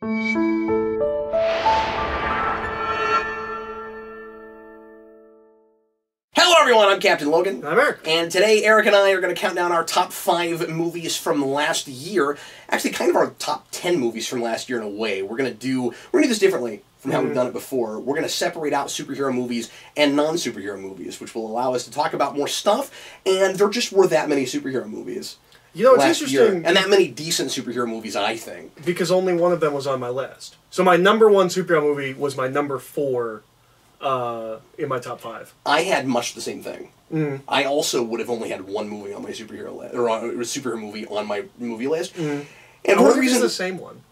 Hello everyone, I'm Captain Logan. I'm Eric. And today Eric and I are going to count down our top 5 movies from last year. Actually, kind of our top 10 movies from last year in a way. We're going to do this differently from how we've done it before. We're going to separate out superhero movies and non-superhero movies, which will allow us to talk about more stuff, and there just were that many superhero movies. You know, it's interesting. And that many decent superhero movies, I think. Because only one of them was on my list. So my number 1 superhero movie was my number 4 in my top 5. I had much the same thing. I also would have only had one movie on my superhero list, or a superhero movie on my movie list. And for the reason, it's the same one.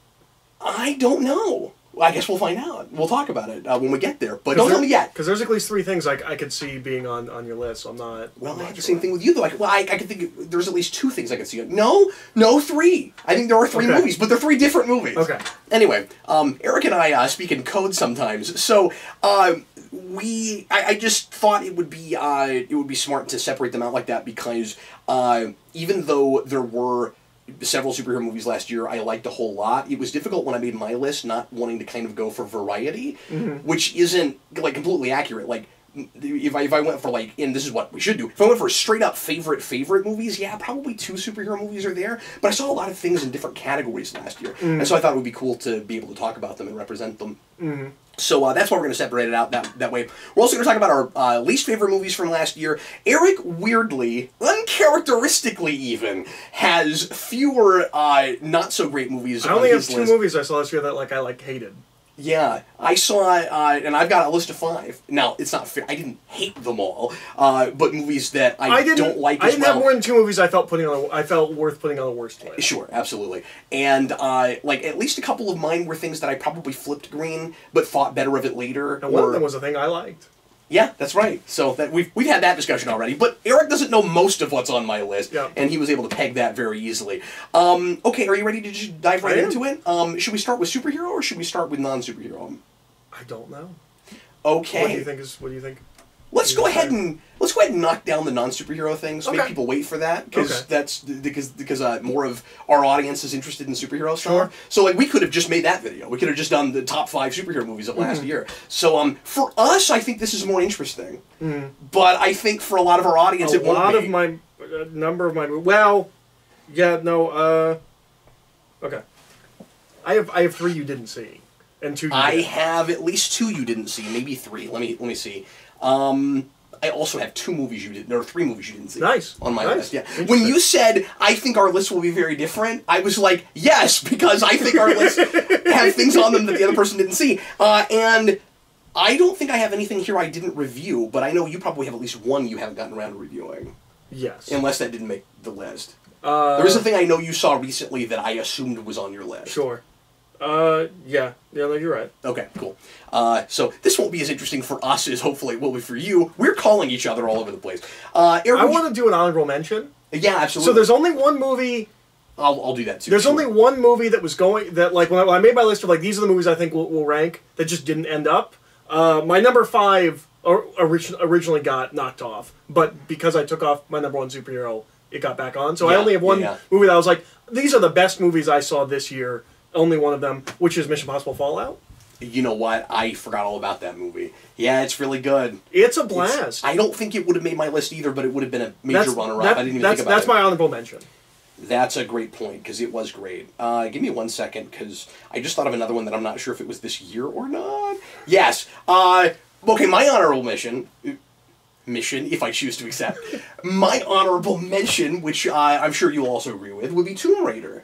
I don't know. I guess we'll find out. We'll talk about it when we get there. But don't tell me yet. Because there's at least 3 things I could see being on your list, so I'm not... Well, I had the same thing with you, though. I could think there's at least 2 things I could see. No, 3. I think there are 3 movies, but they're 3 different movies. Okay. Anyway, Eric and I speak in code sometimes, so I just thought it would be smart to separate them out like that, because even though there were several superhero movies last year I liked a whole lot, it was difficult when I made my list not wanting to kind of go for variety, which isn't like completely accurate. Like if I went for like, and this is what we should do, if I went for straight up favorite movies, yeah, probably 2 superhero movies are there, but I saw a lot of things in different categories last year, and so I thought it would be cool to be able to talk about them and represent them. So that's why we're going to separate it out that way. We're also going to talk about our least favorite movies from last year. Eric, weirdly, uncharacteristically even, has fewer not-so-great movies on his list. I only have 2 movies I saw this year that I hated. Yeah, I saw, and I've got a list of 5. Now, it's not fair. I didn't hate them all, but movies that I don't like as well. I didn't have more than 2 movies I felt worth putting on the worst list. Sure, absolutely. And, like, at least a couple of mine were things that I probably flipped green, but thought better of it later. And one of them was a thing I liked. Yeah, that's right. So that we've had that discussion already. But Eric doesn't know most of what's on my list, and he was able to peg that very easily. Okay, are you ready to just dive right into it? Should we start with superhero or should we start with non-superhero? I don't know. Okay. What do you think? Let's go ahead and knock down the non-superhero things. Make people wait for that, because more of our audience is interested in superhero stuff. Sure. So like we could have just made that video. We could have just done the top 5 superhero movies of last year. So for us, I think this is more interesting. But I think for a lot of our audience, it won't be. Okay. I have 3 you didn't see, and 2 you I did. have at least 2 you didn't see, maybe 3. Let me see. I also have 2 movies you didn't. There are 3 movies you didn't see. Nice. On my list. Yeah. When you said I think our list will be very different, I was like, yes, because I think our list have things on them that the other person didn't see. And I don't think I have anything here I didn't review, but I know you probably have at least 1 you haven't gotten around to reviewing. Yes. Unless that didn't make the list. There is a thing I know you saw recently that I assumed was on your list. Sure. Yeah, no, you're right. Okay, cool. So this won't be as interesting for us as hopefully it will be for you. We're calling each other all over the place. Eric, I want to do an honorable mention. Yeah, absolutely. So there's only one movie. I'll do that too. There's only one movie that was going like when I made my list of like these are the movies I think will rank that just didn't end up. My number 5 originally got knocked off, but because I took off my number 1 superhero, it got back on. So I only have one movie that I was like, these are the best movies I saw this year. Only one of them, which is Mission Impossible Fallout. You know what? I forgot all about that movie. Yeah, it's really good. It's a blast. I don't think it would have made my list either, but it would have been a major runner-up. I didn't even think about it. That's my honorable mention. That's a great point, because it was great. Give me 1 second, because I just thought of another one that I'm not sure if it was this year or not. Yes. Okay, my honorable mission, if I choose to accept, my honorable mention, which I'm sure you'll also agree with, would be Tomb Raider.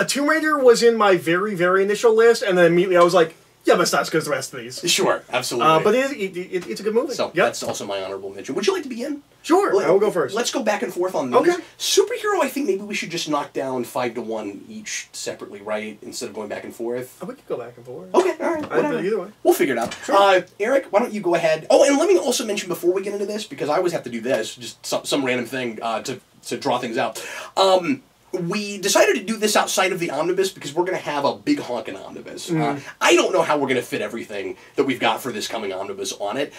Tomb Raider was in my very, very initial list, and then immediately I was like, yeah, but it's not as good as the rest of these. Sure, absolutely. But it's a good movie. So that's also my honorable mention. Would you like to begin? Sure, I will go first. Let's go back and forth on these. Okay. Superhero, I think maybe we should just knock down 5 to 1 each separately, right? Instead of going back and forth. We could go back and forth. Okay, all right. Either way. We'll figure it out. Sure. Eric, why don't you go ahead? Oh, and let me also mention before we get into this, because I always have to do this, just some random thing to draw things out. we decided to do this outside of the omnibus because we're going to have a big honking omnibus. I don't know how we're going to fit everything that we've got for this coming omnibus on it.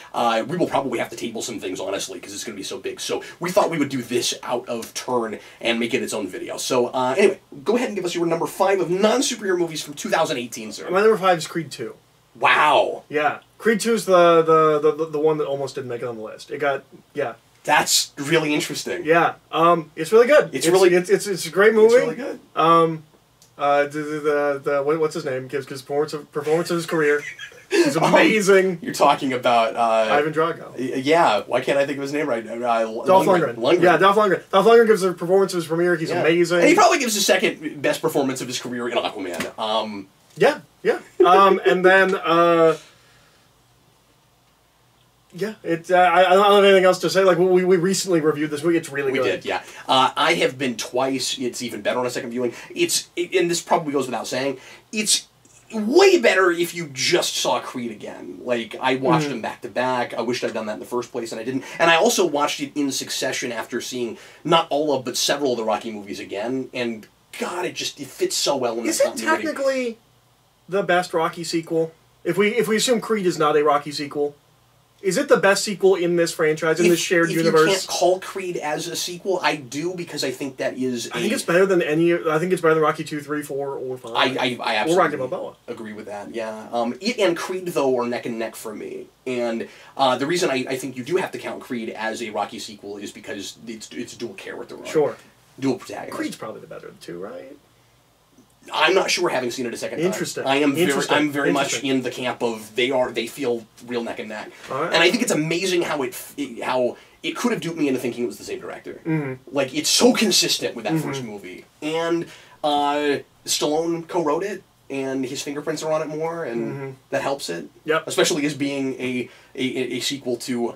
We will probably have to table some things, honestly, because it's going to be so big. So we thought we would do this out of turn and make it its own video. So anyway, go ahead and give us your number 5 of non-superhero movies from 2018, sir. My number 5 is Creed 2. Wow. Yeah. Creed 2 is the one that almost didn't make it on the list. It got, yeah. That's really interesting. Yeah, it's really good. It's a great movie. It's really good. What's his name? Gives performance of his career. He's amazing. You're talking about Ivan Drago. Yeah, why can't I think of his name right now? Dolph Lundgren. Yeah, Dolph Lundgren. Dolph Lundgren gives a performance of his premiere. He's amazing. And he probably gives the second best performance of his career in Aquaman. Yeah. And then. Yeah, it's. I don't have anything else to say. Like we recently reviewed this movie. It's really good. We did, yeah. I have been twice. It's even better on a second viewing. And this probably goes without saying. It's way better if you just saw Creed again. Like I watched them back to back. I wished I'd done that in the first place, and I didn't. And I also watched it in succession after seeing not all of, but several of the Rocky movies again. And God, it fits so well in the continuity. Is it technically the best Rocky sequel? If we assume Creed is not a Rocky sequel. Is it the best sequel in this franchise, in this shared universe? If you can't call Creed as a sequel, I do, because I think that is I think it's better than I think it's better than Rocky 2, 3, 4, or 5. I absolutely or Rocky Balboa. Agree with that, yeah. It and Creed, though, are neck and neck for me. And the reason I think you do have to count Creed as a Rocky sequel is because it's dual character. Right? Sure. Dual protagonist. Creed's probably the better of the two, right? I'm not sure, having seen it a second time. Interesting. I'm very much in the camp of they feel real neck and neck, and I think it's amazing how it could have duped me into thinking it was the same director. Like it's so consistent with that first movie, and Stallone co-wrote it, and his fingerprints are on it more, and that helps it. Yep. Especially as being a sequel to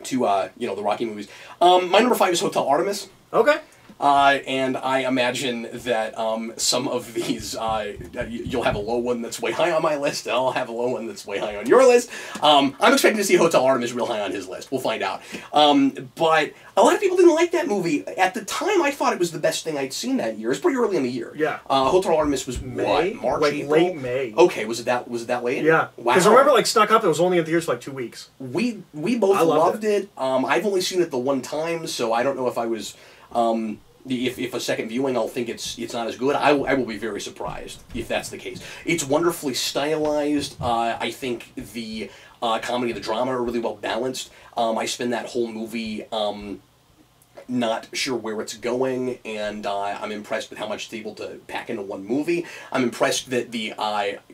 the Rocky movies. My number 5 is Hotel Artemis. Okay. And I imagine that some of these, you'll have a low one that's way high on my list, and I'll have a low one that's way high on your list. I'm expecting to see Hotel Artemis real high on his list. We'll find out. But a lot of people didn't like that movie. At the time, I thought it was the best thing I'd seen that year. It's pretty early in the year. Yeah. Hotel Artemis was May? what? March, like April? late May. Okay, was it that late? Yeah. Wow. Because I remember, like, snuck up, it was only in theaters for like 2 weeks. We both loved it. I've only seen it the one time, so I don't know if I was... If a second viewing, I'll think it's not as good. I will be very surprised if that's the case. It's wonderfully stylized. I think the comedy and the drama are really well balanced. I spend that whole movie not sure where it's going, and I'm impressed with how much it's able to pack into one movie. I'm impressed that the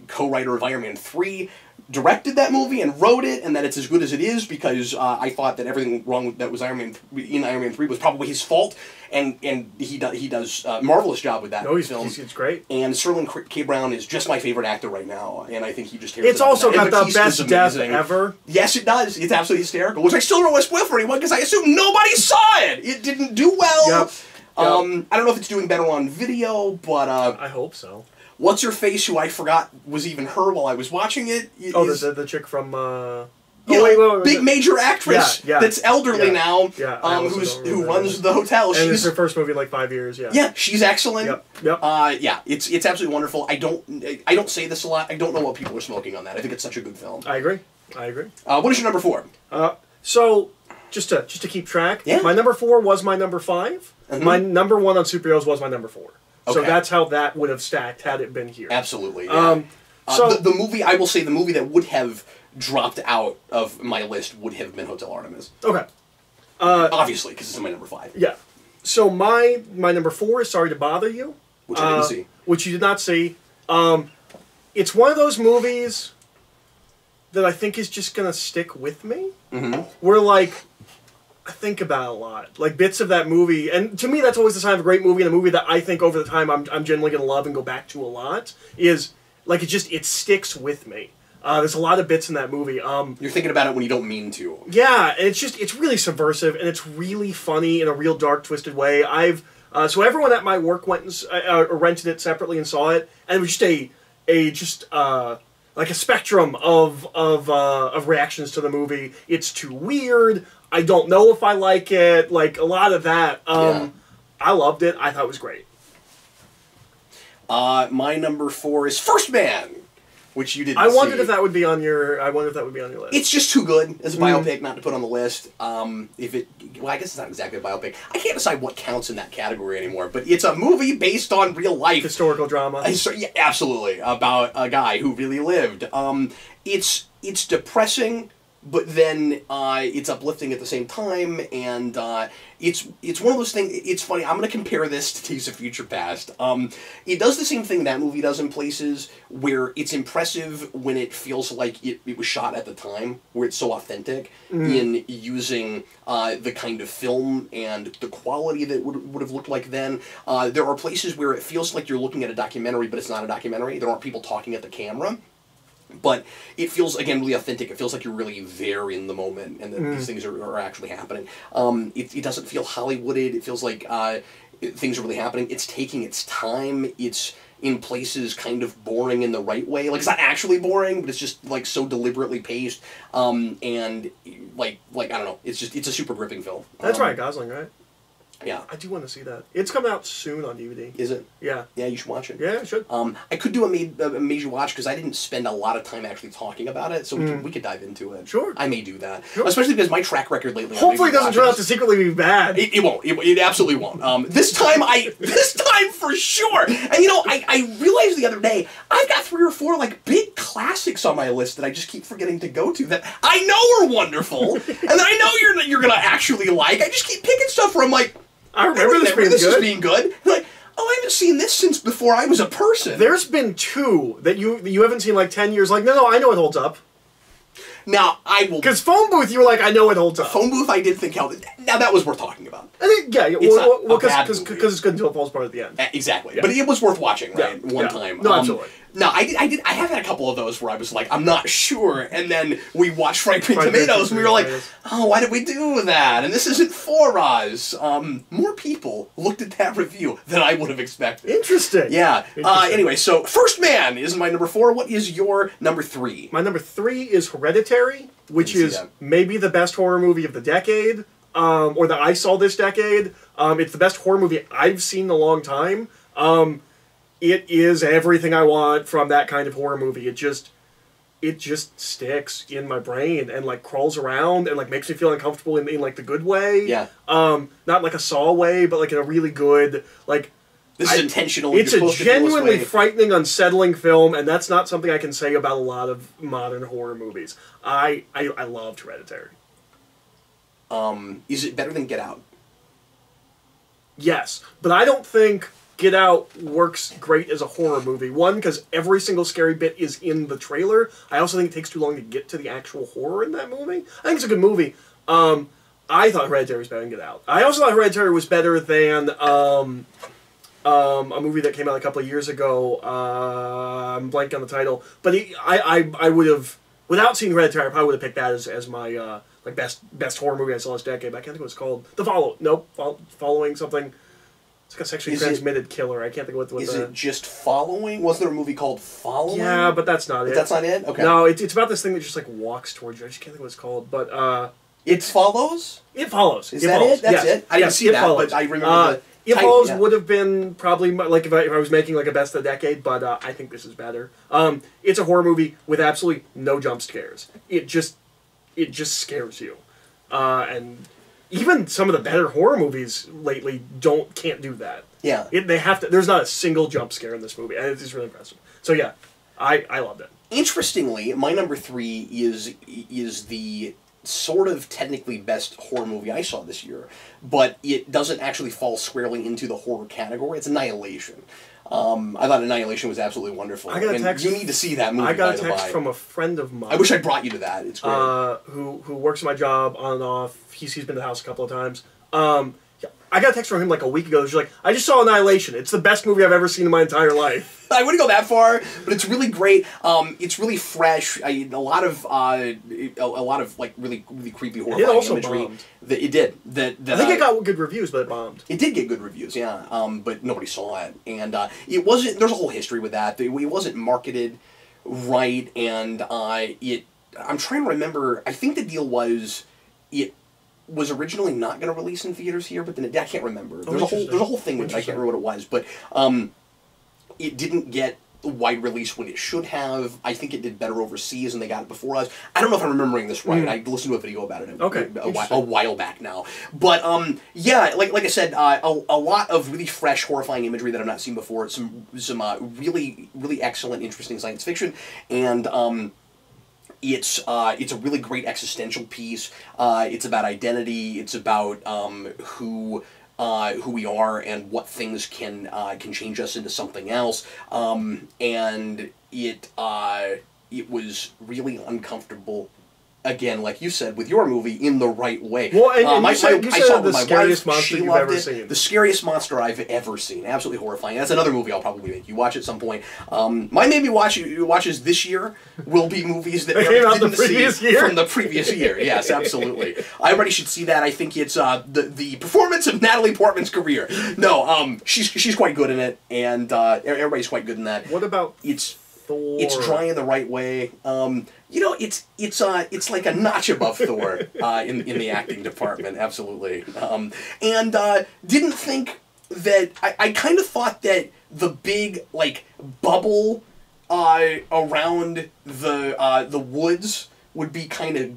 co-writer of Iron Man 3 directed that movie and wrote it, and that it's as good as it is, because I thought that everything wrong that was in Iron Man 3 was probably his fault, and he does a marvelous job with that film. He's great. And Sterling K. Brown is just my favorite actor right now, and I think he just... It's also got the best death ever. Yes, it does. It's absolutely hysterical, which I still don't want to spoil for anyone, because I assume nobody saw it! It didn't do well! Yep. I don't know if it's doing better on video, but... I hope so. What's-her-face, who I forgot was even her while I was watching it. The chick from... wait, big major actress that's elderly now, who runs the hotel. And it's her first movie in like 5 years, Yeah, she's excellent. Yep. Yeah, it's absolutely wonderful. I don't say this a lot. I don't know what people are smoking on that. I think it's such a good film. I agree. What is your number 4? So, just to keep track, yeah. My number 4 was my number 5. My number 1 on superheroes was my number 4. So that's how that would have stacked had it been here. Absolutely. Yeah. So the movie, I will say, the movie that would have dropped out of my list would have been Hotel Artemis. Okay. Obviously, because it's my number 5. Yeah. So my number 4 is Sorry to Bother You. Which I didn't see. Which you did not see. It's one of those movies that I think is just going to stick with me. Where, like... I think about it a lot. Like, bits of that movie, and to me that's always the sign of a great movie, and a movie that I think over the time I'm generally going to love and go back to a lot, is, like, it sticks with me. There's a lot of bits in that movie. You're thinking about it when you don't mean to. Yeah, and it's really subversive, and it's really funny in a real dark, twisted way. So everyone at my work went and rented it separately and saw it, and it was just like a spectrum of reactions to the movie. It's too weird. I don't know if I like it. Like, a lot of that. I loved it. I thought it was great. My number 4 is First Man, which you didn't I wondered see. if that would be on your. I wondered if that would be on your list. It's just too good as a biopic not to put on the list. If it, well, I guess it's not exactly a biopic. I can't decide what counts in that category anymore. But it's a movie based on real life, historical drama. Yeah, absolutely, about a guy who really lived. It's depressing, but then it's uplifting at the same time, and it's one of those things. It's funny. I'm going to compare this to Days of Future Past. It does the same thing that movie does in places where it's impressive when it feels like it was shot at the time, where it's so authentic in using the kind of film and the quality that would have looked like then. There are places where it feels like you're looking at a documentary, but it's not a documentary. There aren't people talking at the camera. But it feels, again, really authentic. It feels like you're really there in the moment, and that these things are actually happening. It doesn't feel Hollywooded. It feels like things are really happening. It's taking its time. It's in places kind of boring in the right way. Like, it's not actually boring, but it's just, like, so deliberately paced. And, like I don't know. It's a super gripping film. That's Ryan Gosling, right? Yeah. I do want to see that. It's coming out soon on DVD. Is it? Yeah. Yeah, you should watch it. Yeah, I should. I could do a major watch because I didn't spend a lot of time actually talking about it, so we could dive into it. Sure. I may do that. Sure. Especially because my track record lately. Hopefully it doesn't turn out to secretly be bad. It won't. It absolutely won't. This time for sure. And you know, I realized the other day I've got 3 or 4 like big classics on my list that I just keep forgetting to go to that I know are wonderful and that I know you're gonna actually like. I just keep picking stuff where I'm like, I remember this is being good. Like, oh, I haven't seen this since before I was a person. There's been 2 that you haven't seen like 10 years. Like, no, I know it holds up. Now, I will... Because Phone Booth, you were like, I know it holds up. Phone Booth, I did think held... Now, that was worth talking about. Yeah, well, because it's good until it falls apart at the end. Exactly. Yeah. But it was worth watching, right? One time. No, absolutely. No, I have had a couple of those where I was like, I'm not sure, and then we watched Fried Green Tomatoes, and we were like, oh, why did we do that? And this isn't for us. More people looked at that review than I would have expected. Interesting. Yeah. Anyway, so First Man is my number 4. What is your number 3? My number 3 is Hereditary, which is maybe the best horror movie of the decade, or that I saw this decade. It's the best horror movie I've seen in a long time. It is everything I want from that kind of horror movie. It just sticks in my brain and like crawls around and like makes me feel uncomfortable in like the good way. Yeah. Not like a Saw way, but like in a really good like. This is intentional. It's a genuinely frightening, unsettling film, and that's not something I can say about a lot of modern horror movies. I loved Hereditary. Is it better than Get Out? Yes, but I don't think Get Out works great as a horror movie. One, because every single scary bit is in the trailer. I also think it takes too long to get to the actual horror in that movie. I think it's a good movie. I thought Hereditary was better than Get Out. I also thought Hereditary was better than a movie that came out a couple of years ago. I'm blanking on the title, but I would have, without seeing Hereditary, I probably would have picked that as my like best horror movie I saw this decade. But I can't think what it's called. Following something. It's like a sexually transmitted killer. I can't think what Is it just Following? Wasn't there a movie called Following? Yeah, but that's not it. That's not it? Okay. No, it's about this thing that just like walks towards you. I just can't think what it's called. But It Follows? It Follows. Is that it? That's it? I didn't see that, but I remember It Follows would have been probably like if I was making like a best of the decade, but I think this is better. It's a horror movie with absolutely no jump scares. It just scares you, and even some of the better horror movies lately can't do that. Yeah, they have to. There's not a single jump scare in this movie, and it's really impressive. So yeah, I loved it. Interestingly, my number 3 is the sort of technically best horror movie I saw this year, but it doesn't actually fall squarely into the horror category. It's Annihilation. I thought Annihilation was absolutely wonderful. I got a text. You need to see that movie. I got a text from a friend of mine. I wish I brought you to that. It's great. Who works my job on and off. He's been to the house a couple of times. I got a text from him like a week ago. He's like, I just saw Annihilation. It's the best movie I've ever seen in my entire life. I wouldn't go that far, but it's really great. It's really fresh. A lot of like really creepy horrifying imagery. Bombed. It did. I think it got good reviews, but it bombed. It did get good reviews, yeah. But nobody saw it, and it wasn't. There's a whole history with that. It wasn't marketed right, and I'm trying to remember. I think the deal was was originally not going to release in theaters here, but then I can't remember. Oh, There's a whole thing with it. I can't remember what it was, but it didn't get wide release when it should have. I think it did better overseas, and they got it before us. I don't know if I'm remembering this right. I listened to a video about it a while back now. But yeah, like I said, a lot of really fresh, horrifying imagery that I've not seen before. Some really excellent, interesting science fiction, and it's a really great existential piece. It's about identity. It's about who we are and what things can change us into something else. And it was really uncomfortable. Again, like you said, with your movie, in the right way. Well, and you said the scariest monster you've ever seen. The scariest monster I've ever seen. Absolutely horrifying. That's another movie I'll probably make you watch at some point. My maybe watches this year will be movies that Eric didn't see from the previous year. Yes, absolutely. Everybody should see that. I think it's the performance of Natalie Portman's career. No, she's quite good in it, and everybody's quite good in that. What about Thor? It's dry in the right way. You know, it's like a notch above Thor in the acting department, absolutely. And didn't think that I kind of thought that the big bubble around the woods would be kind of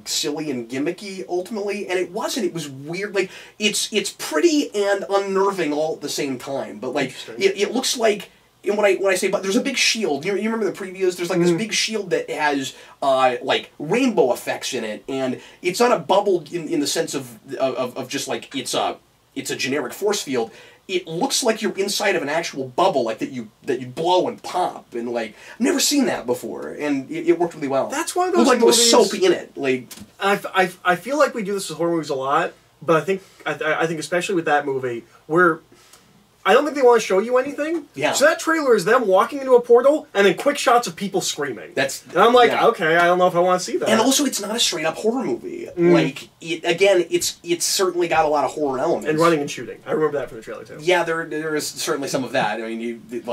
silly and gimmicky ultimately, and it wasn't. It was weird. Like it's pretty and unnerving all at the same time. But it looks like. And when I say, but there's a big shield. You remember the previews? There's this big shield that has rainbow effects in it, and it's not a bubble in the sense of just it's a generic force field. It looks like you're inside of an actual bubble, that you blow and pop, and I've never seen that before, and it worked really well. That's one of those movies. There was soap in it. I feel like we do this with horror movies a lot, but I think especially with that movie where. I don't think they want to show you anything. Yeah. So that trailer is them walking into a portal and then quick shots of people screaming. And I'm like, okay, I don't know if I want to see that. And also, it's not a straight up horror movie. It's certainly got a lot of horror elements. And running and shooting. I remember that from the trailer too. Yeah, there is certainly some of that. I mean, that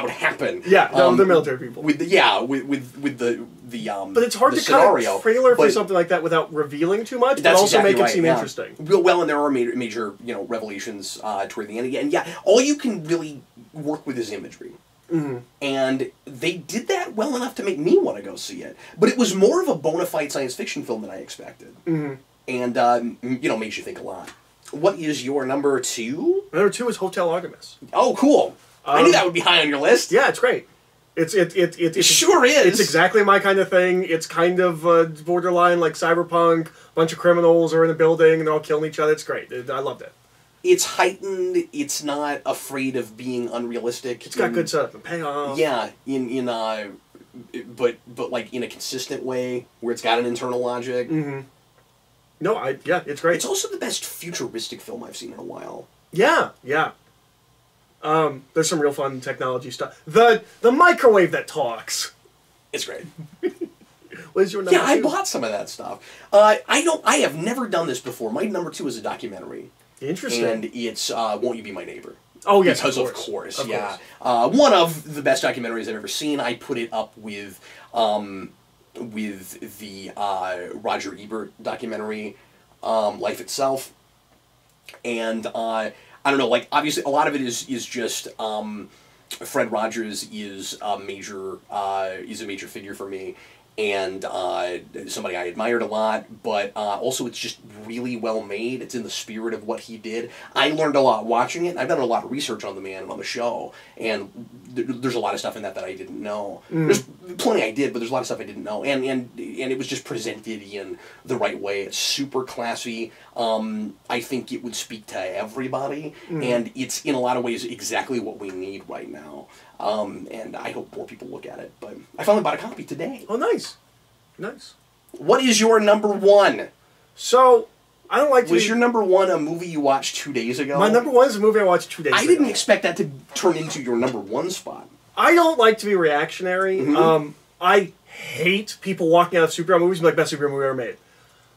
would happen. Yeah, they're military people. With the but it's hard to cut a trailer for something like that without revealing too much, but also make it seem interesting. Well, and there are major revelations toward the end. And yeah, all you can really work with is imagery. Mm-hmm. And they did that well enough to make me want to go see it. But it was more of a bona fide science fiction film than I expected. Mm-hmm. And, made you think a lot. What is your number 2? Number 2 is Hotel Artemis. Oh, cool. I knew that would be high on your list. Yeah, it's great. It sure is. It's exactly my kind of thing. It's kind of borderline like cyberpunk. A bunch of criminals are in a building and they're all killing each other. It's great. I loved it. It's heightened. It's not afraid of being unrealistic. It's got good setup and payoff. Yeah, but in a consistent way where it's got an internal logic. Mm-hmm. No, it's great. It's also the best futuristic film I've seen in a while. Yeah. There's some real fun technology stuff. The microwave that talks. It's great. What is your number 2? I bought some of that stuff. I have never done this before. My number 2 is a documentary. Interesting. And it's Won't You Be My Neighbor? Oh, yes, because of course. One of the best documentaries I've ever seen. I put it up with the Roger Ebert documentary, Life Itself. And I don't know, obviously a lot of it is just Fred Rogers is a major figure for me, and somebody I admired a lot, but also it's just really well made. It's in the spirit of what he did. I learned a lot watching it. I've done a lot of research on the man and on the show, and there's a lot of stuff in that I didn't know. There's plenty I did, but there's a lot of stuff I didn't know, and it was just presented in the right way. It's super classy. I think it would speak to everybody, and it's in a lot of ways exactly what we need right now. And I hope more people look at it. But I finally bought a copy today. Oh, nice. What is your number 1? So, I don't like to... Was your number 1 a movie you watched 2 days ago? My number 1 is a movie I watched 2 days ago. I didn't expect that to turn into your number 1 spot. I don't like to be reactionary. I hate people walking out of superhero movies and be like, best superhero movie ever made.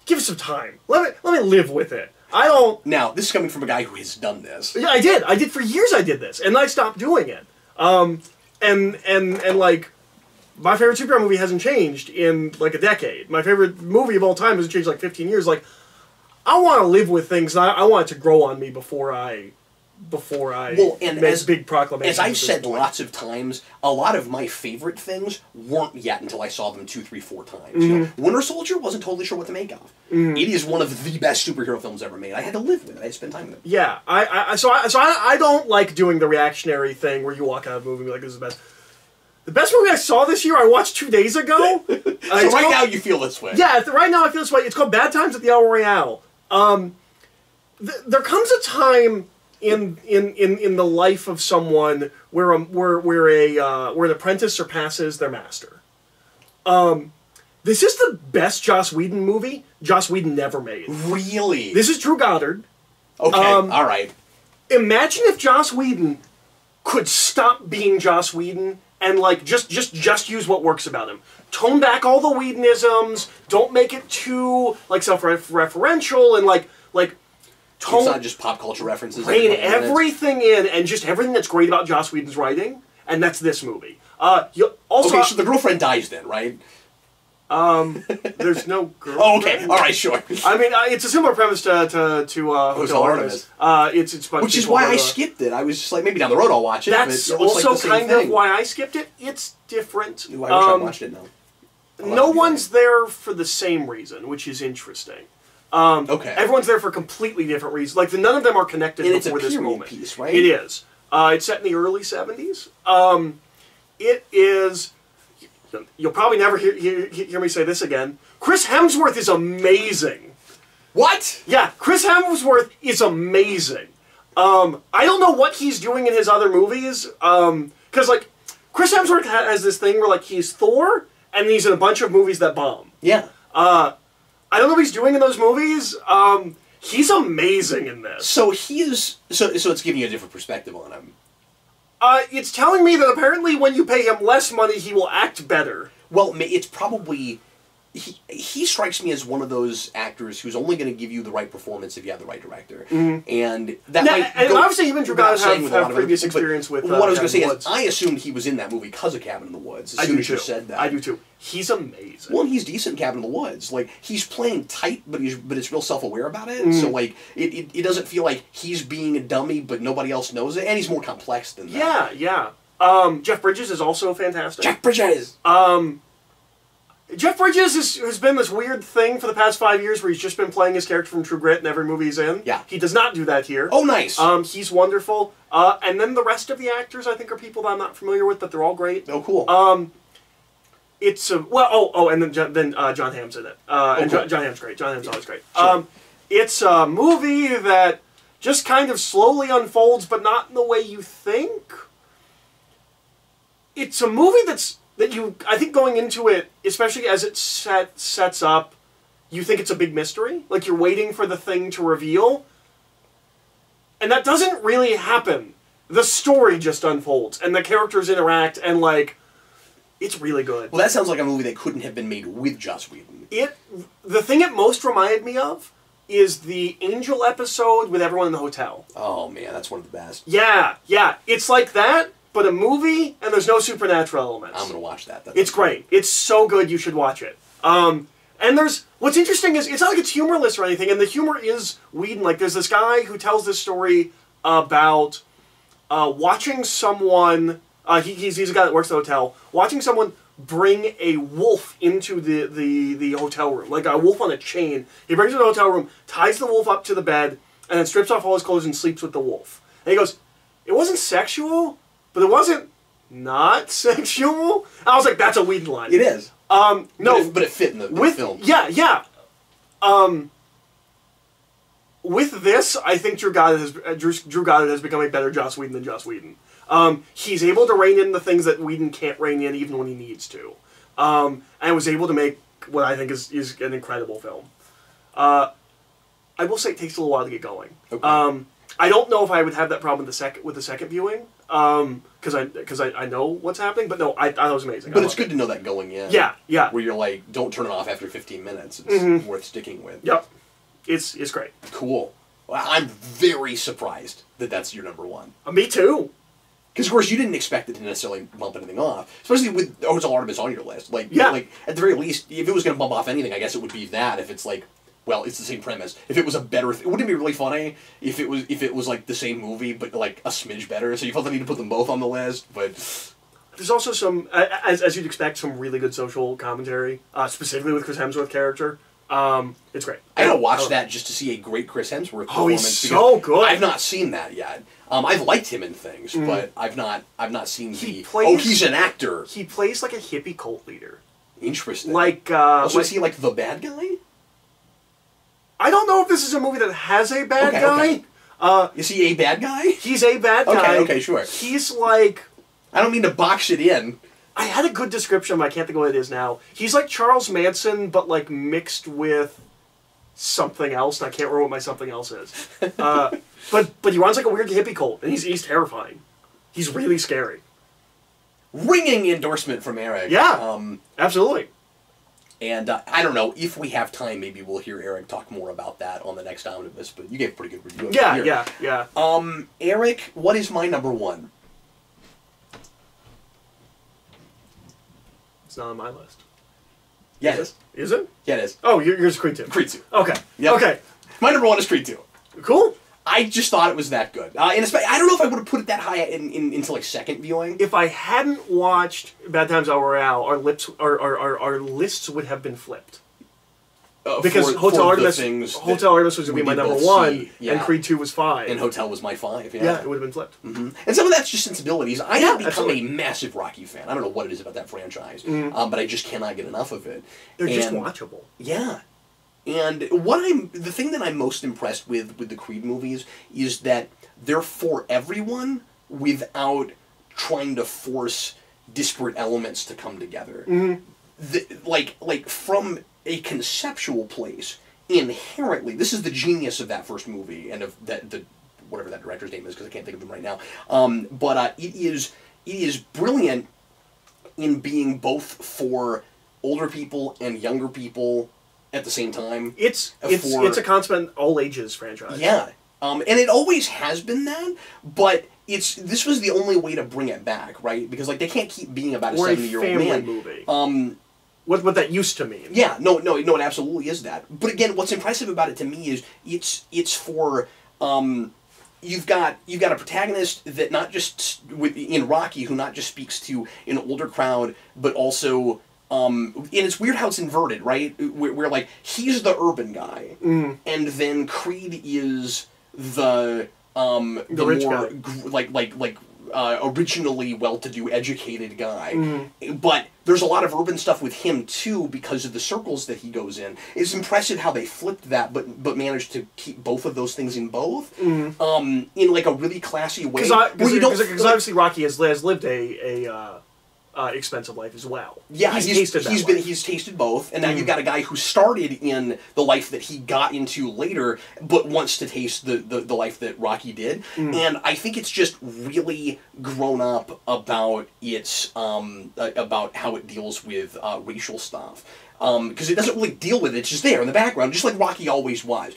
Give it some time. Let me live with it. I don't... Now, this is coming from a guy who has done this. Yeah, I did. I did for years. I did this, and I stopped doing it. And my favorite superhero movie hasn't changed in like a decade. My favorite movie of all time hasn't changed like 15 years. Like, I want to live with things, and I want it to grow on me before I make big proclamations. As I've said lots of times, a lot of my favorite things weren't yet until I saw them 2, 3, 4 times. You know, Winter Soldier, wasn't totally sure what to make of. It is one of the best superhero films ever made. I had to live with it. I had to spend time with it. Yeah, I don't like doing the reactionary thing where you walk out of a movie and be like, this is the best. The best movie I saw this year, I watched 2 days ago. So right now you feel this way. Yeah, right now I feel this way. It's called Bad Times at the El Royale. There comes a time in the life of someone where an apprentice surpasses their master. This is the best Joss Whedon movie Joss Whedon never made. Really? This is Drew Goddard. Okay, all right. Imagine if Joss Whedon could stop being Joss Whedon and like just use what works about him. Tone back all the Whedonisms. Don't make it too like self-referential and like tone. It's not just pop culture references. Rein everything in and just everything that's great about Joss Whedon's writing, and that's this movie. You also okay, so the girlfriend dies then, right? There's no girl. Oh, okay. All right, sure. I mean, it's a similar premise to Hotel Artemis. It's which is why I skipped it. I was just like, maybe down the road I'll watch it. That's but it looks also like the same kind thing. of why I skipped it. It's different. I wish I watched it now. No one's there for the same reason, which is interesting. Okay. Everyone's there for completely different reasons. Like, none of them are connected and before this moment. It's a period piece, right? It is. It's set in the early 70s. It is... You'll probably never hear me say this again. Chris Hemsworth is amazing. What? Yeah, Chris Hemsworth is amazing. I don't know what he's doing in his other movies. Because, like, Chris Hemsworth has this thing where, like, he's Thor, and he's in a bunch of movies that bomb. Yeah. I don't know what he's doing in those movies. He's amazing in this. So it's giving you a different perspective on him. It's telling me that apparently when you pay him less money, he will act better. Well, it's probably... He strikes me as one of those actors who's only going to give you the right performance if you have the right director. And that and obviously even Drew Goddard have previous experience with what I was going to say Woods. is I assumed he was in that movie because of Cabin in the Woods. As soon as you said that. I do too. He's amazing. Well, and he's decent in Cabin in the Woods. Like, he's playing tight, but it's real self-aware about it. So, like, it doesn't feel like he's being a dummy, but nobody else knows it. And he's more complex than that. Yeah. Jeff Bridges is also fantastic. Jeff Bridges! Jeff Bridges has been this weird thing for the past 5 years where he's just been playing his character from True Grit in every movie he's in. Yeah. He does not do that here. Oh, nice. He's wonderful. And then the rest of the actors, I think, are people that I'm not familiar with, but they're all great. Oh, cool. It's a... Well, and then John Hamm's in it. And cool. John Hamm's great. John Hamm's always great. Sure. It's a movie that just kind of slowly unfolds, but not in the way you think. It's a movie that you, I think going into it, especially as it sets up, you think it's a big mystery. Like, you're waiting for the thing to reveal. And that doesn't really happen. The story just unfolds, and the characters interact, and, like, it's really good. Well, that sounds like a movie that couldn't have been made with Joss Whedon. The thing it most reminded me of is the Angel episode with everyone in the hotel. Oh, man, that's one of the best. Yeah. It's like that, but a movie, and there's no supernatural elements. I'm going to watch that. It's great. It's so good, you should watch it. And what's interesting is, it's not like it's humorless or anything, and the humor is Whedon. Like, there's this guy who tells this story about watching someone, he's a guy that works at the hotel, watching someone bring a wolf into the hotel room, like a wolf on a chain. He brings it to the hotel room, ties the wolf up to the bed, and then strips off all his clothes and sleeps with the wolf. And he goes, it wasn't sexual, but it wasn't not sexual. I was like, that's a Whedon line. It is. No, but it fit in the film. Yeah. With this, I think Drew Goddard has become a better Joss Whedon than Joss Whedon. He's able to rein in the things that Whedon can't rein in even when he needs to. And was able to make what I think is an incredible film. I will say it takes a little while to get going. Okay. I don't know if I would have that problem with the second viewing, because I know what's happening. But no, I thought it was amazing. But it's good to know that going in. Yeah. Where you're like, don't turn it off after 15 minutes. It's worth sticking with. Yep. It's great. Cool. Well, I'm very surprised that that's your number one. Me too. Because, of course, you didn't expect it to necessarily bump anything off. Especially with Hotel Artemis on your list. Like, like at the very least, if it was going to bump off anything, I guess it would be that. If it's like, well, it's the same premise. If it was a better... wouldn't it be really funny if it was like, the same movie, but, like, a smidge better? So you felt the need to put them both on the list, but... There's also some, as you'd expect, some really good social commentary, specifically with Chris Hemsworth character. It's great. I gotta watch that just to see a great Chris Hemsworth performance. Oh, he's so good. I've not seen that yet. I've liked him in things, but I've not seen he's an actor. He plays like a hippie cult leader. Interesting. Like, is he like the bad guy? I don't know if this is a movie that has a bad guy. Okay. Is he a bad guy? He's a bad guy. Okay, sure. He's like... I don't mean to box it in. I had a good description, but I can't think of what it is now. He's like Charles Manson, but like mixed with something else, and I can't remember what my something else is. But he runs like a weird hippie cult, and he's terrifying. He's really scary. Ringing endorsement from Eric. Yeah, absolutely. And I don't know, if we have time, maybe we'll hear Eric talk more about that on the next Omnibus, but you gave a pretty good review of it here. Yeah. Eric, what is my number one? It's not on my list. Yeah, it is. Is it? Yeah, it is. Oh, yours is Creed 2. Creed 2. Okay. Yep. Okay. My number one is Creed 2. Cool. I just thought it was that good. And I don't know if I would have put it that high into like second viewing. If I hadn't watched Bad Times El Royale, our lists would have been flipped. Because Hotel Artemis was going to be my number one, and Creed 2 was 5. And Hotel was my 5, yeah. It would have been flipped. Mm-hmm. And some of that's just sensibilities. I have become a massive Rocky fan. I don't know what it is about that franchise, but I just cannot get enough of it. They're just watchable. Yeah. And the thing that I'm most impressed with the Creed movies is that they're for everyone without trying to force disparate elements to come together. Like from a conceptual place, inherently, this is the genius of that first movie and of the whatever that director's name is, because I can't think of him right now. But it is brilliant in being both for older people and younger people at the same time. It's a constant all ages franchise. Yeah. And it always has been that, but this was the only way to bring it back, right? Because like they can't keep being about a 70-year-old man. Movie. What that used to mean. Yeah, no, it absolutely is that. But again, what's impressive about it to me is it's for you've got a protagonist that not just in Rocky who not just speaks to an older crowd, but also and it's weird how it's inverted, right? Where like he's the urban guy, and then Creed is the rich more guy. Originally well-to-do, educated guy. But there's a lot of urban stuff with him, too, because of the circles that he goes in. It's impressive how they flipped that, but managed to keep both of those things in both, in, like, a really classy way. Because obviously Rocky has lived a expensive life as well. Yeah, he's tasted both, and now you've got a guy who started in the life that he got into later, but wants to taste the life that Rocky did. And I think it's just really grown up about about how it deals with racial stuff. Because it doesn't really deal with it, it's just there in the background, just like Rocky always was.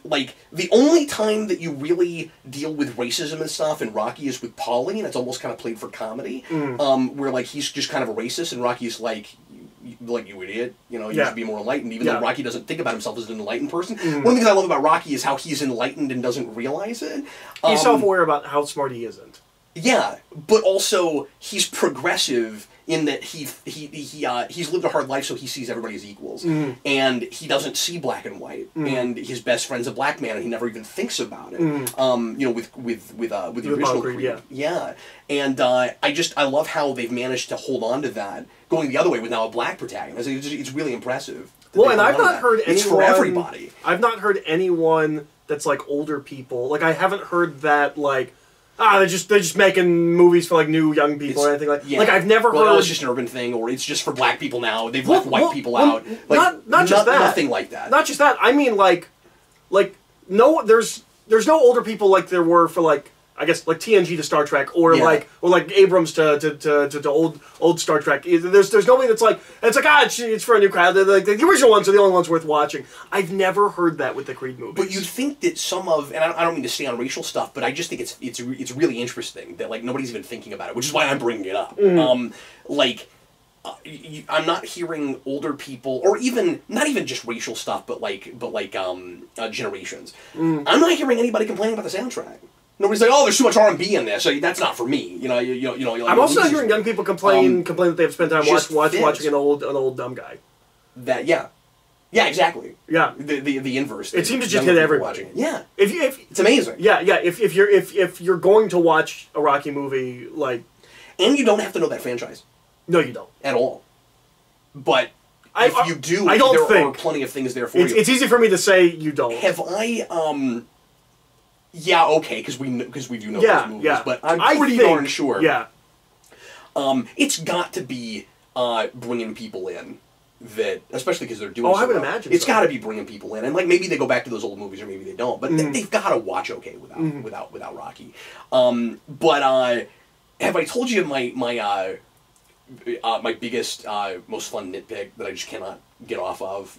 Like, the only time that you really deal with racism and stuff in Rocky is with Paulie, and it's almost kind of played for comedy, where, like, he's just kind of a racist, and Rocky's like, you idiot, you should be more enlightened, even though Rocky doesn't think about himself as an enlightened person. One of the things I love about Rocky is how he's enlightened and doesn't realize it. He's self-aware about how smart he isn't. Yeah, but also, he's progressive in that he's lived a hard life, so he sees everybody as equals, and he doesn't see black and white. And his best friend's a black man, and he never even thinks about it. With the original Creed, yeah. And I love how they've managed to hold on to that, going the other way with now a black protagonist. It's really impressive. Well, and I've not heard anyone. It's for everybody. I've not heard anyone that's like older people. Like I haven't heard that like. They're just making movies for like new young people or anything like. Yeah. Like I've never heard. It's just an urban thing, or it's just for black people now. They've left white people out. Like, not just that. Nothing like that. Not just that. I mean, like no. There's no older people like there were for like I guess like TNG to Star Trek, or Yeah. like Abrams to old Star Trek. There's nobody that's like it's for a new crowd. Like the original ones are the only ones worth watching. I've never heard that with the Creed movies. But you'd think that some of, and I don't mean to stay on racial stuff, but I just think it's really interesting that like nobody's even thinking about it, which is why I'm bringing it up. I'm not hearing older people, or even not even just racial stuff, but generations. I'm not hearing anybody complaining about the soundtrack. Nobody's like, oh, there's too much R&B in this, so that's not for me. You know. I'm also not hearing young people complain that they have spent time watching an old dumb guy. Yeah, exactly. Yeah, the inverse. It seems to just hit everybody. Watching it. Yeah, if it's amazing. Yeah. If you're going to watch a Rocky movie, like, and you don't have to know that franchise. No, you don't at all. But if you do, there are plenty of things there for you. It's easy for me to say you don't. Have I? Yeah, okay, because we do know those movies, but I'm pretty darn sure. Yeah. It's got to be bringing people in that, especially because they're doing. Oh, I would imagine it's got to be bringing people in, and like maybe they go back to those old movies, or maybe they don't, but they've got to watch okay without Rocky. But have I told you my biggest, most fun nitpick that I just cannot get off of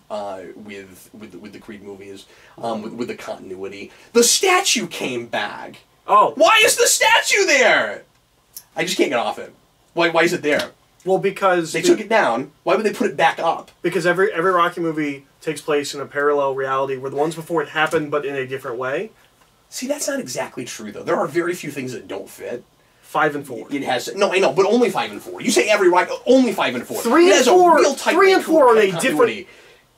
with the Creed movies, with the continuity? The statue came back. Oh, why is the statue there? I just can't get off it. Why is it there? Well, because they took it down. Why would they put it back up? Because every Rocky movie takes place in a parallel reality where the ones before it happened, but in a different way. See, that's not exactly true though. There are very few things that don't fit. 5 and 4. It has no, I know, but only 5 and 4. You say every Rocky, only 5 and 4. 3 and 4. 3 and 4 are in a continuity.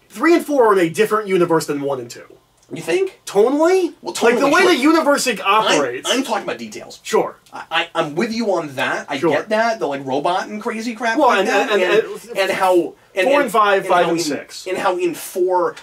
3 and 4 are in a different universe than 1 and 2. You think? Tonally? Well, like the way the universe operates. I'm talking about details. Sure. I'm with you on that. I get that. The like robot and crazy crap well, like that. And how... 4 and 5, 5 and 6. And how in 4,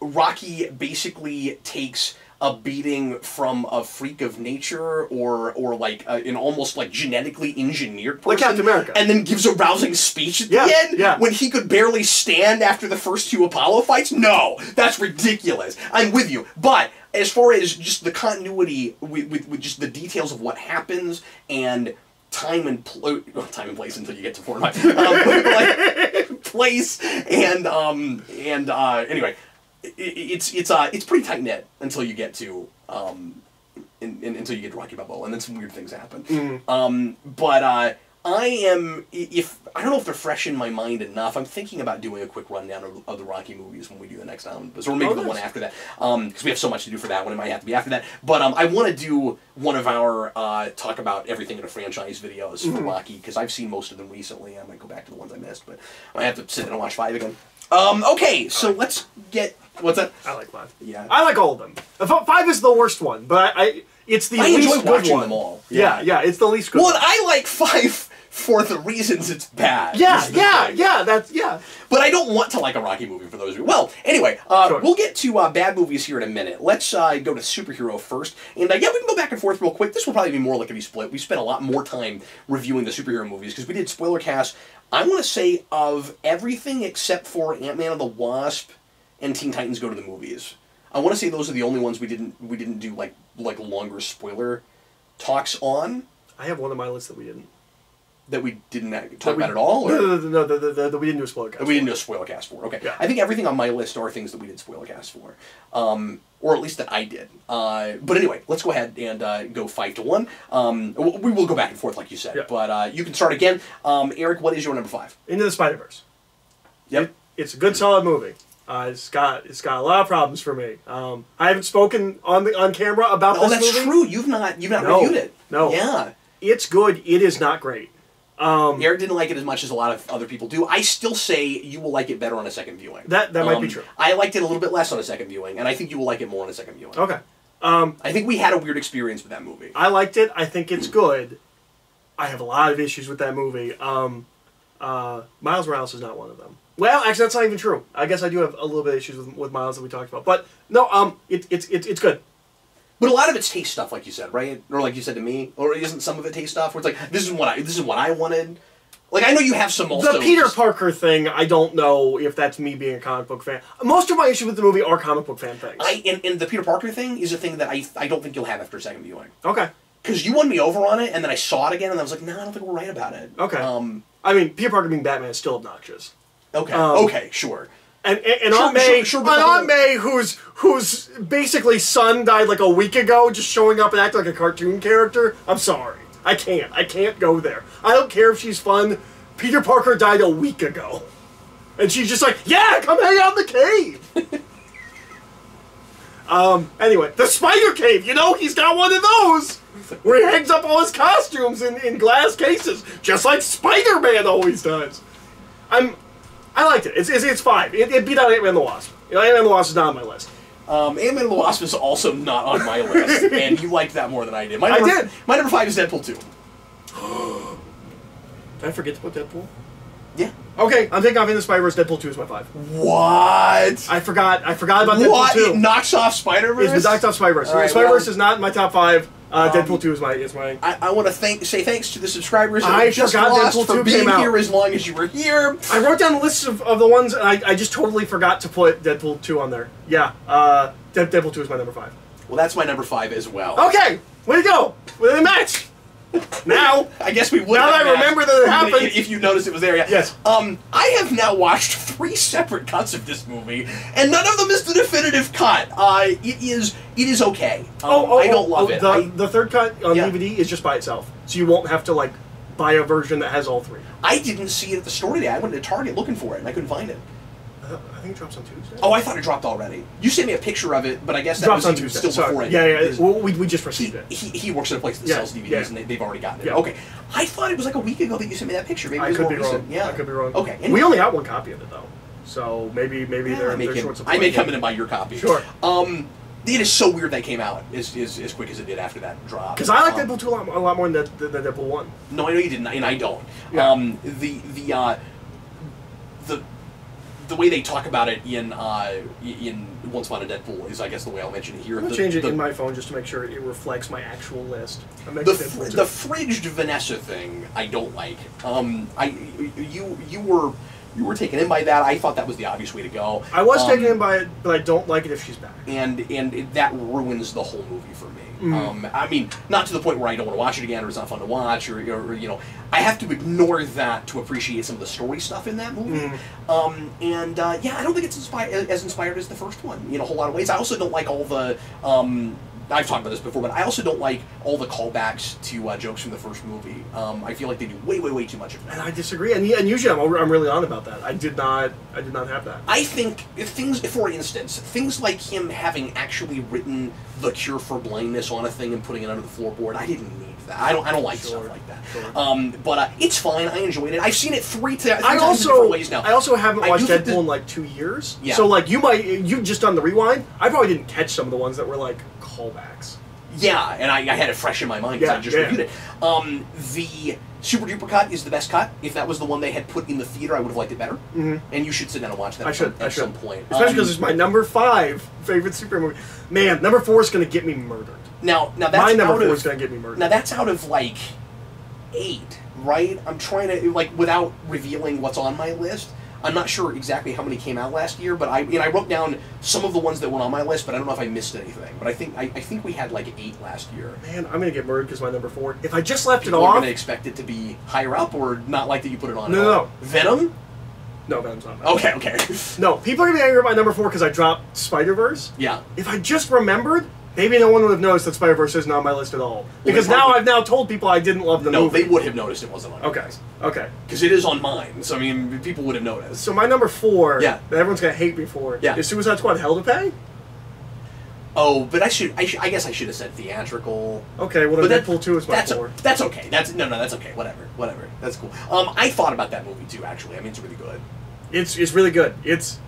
Rocky basically takes a beating from a freak of nature or like an almost like genetically engineered person. Like Captain America. And then gives a rousing speech at the end when he could barely stand after the first 2 Apollo fights? No, that's ridiculous. I'm with you. But as far as just the continuity with just the details of what happens and time and place until you get to 4 and 5. Like, place and anyway. It's pretty tight knit until you get to until you get to Rocky Balboa, and then some weird things happen. But I don't know if they're fresh in my mind enough. I'm thinking about doing a quick rundown of the Rocky movies when we do the next omnibus, or maybe the one after that, because we have so much to do for that one. It might have to be after that. But I want to do one of our talk about everything in a franchise videos for Rocky, because I've seen most of them recently. I might go back to the ones I missed, but I have to sit down and watch 5 again. Okay, so let's get... What's that? I like 5. Yeah. I like all of them. 5 is the worst one, but it's the least enjoy good watching one. them all. Yeah, it's the least good one. Well, I like 5 for the reasons it's bad. Yeah. But I don't want to like a Rocky movie for those reasons. Well, anyway, we'll get to bad movies here in a minute. Let's go to superhero first. And we can go back and forth real quick. This will probably be more like a split. We spent a lot more time reviewing the superhero movies because we did spoiler casts. I want to say of everything except for Ant-Man and the Wasp and Teen Titans Go to the Movies. I want to say those are the only ones we didn't do like longer spoiler talks on. I have one on my list that we didn't. That we didn't talk about at all? Or? No, that we didn't do a spoiler cast. We didn't do a spoiler cast for. Okay. Yeah. I think everything on my list are things that we did spoiler cast for. Or at least that I did. But anyway, let's go ahead and go 5 to 1. We will go back and forth like you said. Yeah. But you can start again. Eric, what is your number 5? Into the Spider-Verse. Yep. It's a good, solid movie. It's got a lot of problems for me. I haven't spoken on camera about this movie. Oh, that's true. You've not reviewed it. No. Yeah. It's good. It is not great. Eric didn't like it as much as a lot of other people do. I still say you will like it better on a second viewing. That might be true. I liked it a little bit less on a second viewing, and I think you will like it more on a second viewing. Okay. I think we had a weird experience with that movie. I liked it. I think it's good. I have a lot of issues with that movie. Miles Morales is not one of them. Well, actually, that's not even true. I guess I do have a little bit of issues with Miles that we talked about. But no, it's good. But a lot of it's taste stuff, like you said, right? Or like you said to me, or isn't some of it taste stuff? Where it's like this is what I wanted. Like I know you have some also. The Peter Parker thing, I don't know if that's me being a comic book fan. Most of my issues with the movie are comic book fan things. And the Peter Parker thing is a thing that I don't think you'll have after a second viewing. Okay. Because you won me over on it, and then I saw it again, and I was like, no, I don't think we're right about it. Okay. I mean, Peter Parker being Batman is still obnoxious. Okay. Okay. Sure. And Aunt May, Aunt May, whose basically son died like a week ago, just showing up and acting like a cartoon character. I'm sorry, I can't go there. I don't care if she's fun. Peter Parker died a week ago, and she's just like, yeah, come hang out in the cave. Anyway, the Spider Cave. You know, he's got one of those where he hangs up all his costumes in glass cases, just like Spider-Man always does. I liked it. It's 5. It beat out Ant-Man and the Wasp. Ant-Man and the Wasp is not on my list. Ant-Man and the Wasp is also not on my list, and you liked that more than I did. My number 5 is Deadpool 2. Did I forget to put Deadpool? Yeah. Okay, I'm taking off Into the Spider-Verse. Deadpool 2 is my 5. What? I forgot about Deadpool 2. What? It knocks off Spider-Verse? It knocks off Spider-Verse. Right, Spider-Verse is not in my top 5. Deadpool 2 is my. I want to say thanks to the subscribers that I just forgot lost Deadpool 2 for being came out. here as long as you were here. I wrote down the list of the ones, and I just totally forgot to put Deadpool 2 on there. Yeah, Deadpool 2 is my number 5. Well, that's my number 5 as well. Okay, way to go. Well, they match. Now, I guess we would. Now that I remember that it happened. If you noticed it was there, yeah. Yes. I have now watched 3 separate cuts of this movie, and none of them is the definitive cut. It is okay. I don't love it. The third cut on DVD is just by itself, so you won't have to like buy a version that has all 3. I didn't see it at the store today. I went to Target looking for it, and I couldn't find it. I think it drops on Tuesday. Oh, I thought it dropped already. You sent me a picture of it, but I guess that drops was on Tuesday. still before it. Yeah. Well, we just received it. He works at a place that sells DVDs, and they've already gotten it. Yeah. Okay. I thought it was like a week ago that you sent me that picture. Maybe it was I could more be recent. wrong. Yeah. I could be wrong. Okay. Anyway. We only got 1 copy of it though, so maybe they're short supply. I may come in and buy your copy. Sure. It is so weird that came out as quick as it did after that drop. Because I like Deadpool 2 a lot more than Deadpool 1. No, I know you didn't, and I don't. Yeah. The way they talk about it in Once Upon a Deadpool is, I guess, the way I'll mention it here. I'm gonna change it in my phone just to make sure it reflects my actual list. The fridged Vanessa thing, I don't like. You were taken in by that. I thought that was the obvious way to go. I was taken in by it, but I don't like it if she's back. And that ruins the whole movie for me. I mean, not to the point where I don't want to watch it again, or it's not fun to watch, or you know, I have to ignore that to appreciate some of the story stuff in that movie. Yeah, I don't think it's as inspired as the first one in a whole lot of ways. I also don't like all the. I've talked about this before, but I also don't like all the callbacks to jokes from the first movie. I feel like they do way too much of that. And I disagree. And usually I'm really on about that. I did not have that. I think for instance, things like him having actually written the cure for blindness on a thing and putting it under the floorboard, I didn't need that. I don't like stuff like that. Sure. But it's fine. I enjoyed it. I've seen it 3 times in different ways now. I also haven't watched Deadpool in like 2 years. Yeah. So like you've just done the rewind. I probably didn't catch some of the ones that were like callbacks. Yeah, and I had it fresh in my mind because I just reviewed it. The Super Duper cut is the best cut. If that was the one they had put in the theater, I would have liked it better. And you should sit down and watch that at some point. Especially because it's my number 5 favorite superhero movie. Man, number 4 is going to get me murdered. Now that's my number 4 is going to get me murdered. Now that's out of like 8, right? I'm trying to without revealing what's on my list. I'm not sure exactly how many came out last year, but I wrote down some of the ones that went on my list, but I don't know if I missed anything. But I think we had like 8 last year. Man, I'm gonna get murdered because my number 4. If I just left People it off, are gonna expect it to be higher up, or not like that you put it on. No. Venom. No, Venom's not. Okay. No, people are gonna be angry about my number 4 because I dropped Spider-Verse. Yeah. If I just remembered, maybe no one would have noticed that Spider-Verse isn't on my list at all. Because I've now told people I didn't love the movie. No, they would have noticed it wasn't on your list. Okay. Because it is on mine, so I mean, people would have noticed. So my number 4, that everyone's gonna hate me for, is Suicide Squad Hell to Pay? Oh, but I guess I should have said theatrical. Okay, well then Deadpool 2 is my 4. That's okay. That's okay. Whatever. That's cool. I thought about that movie too. Actually, I mean, it's really good. It's really good. It's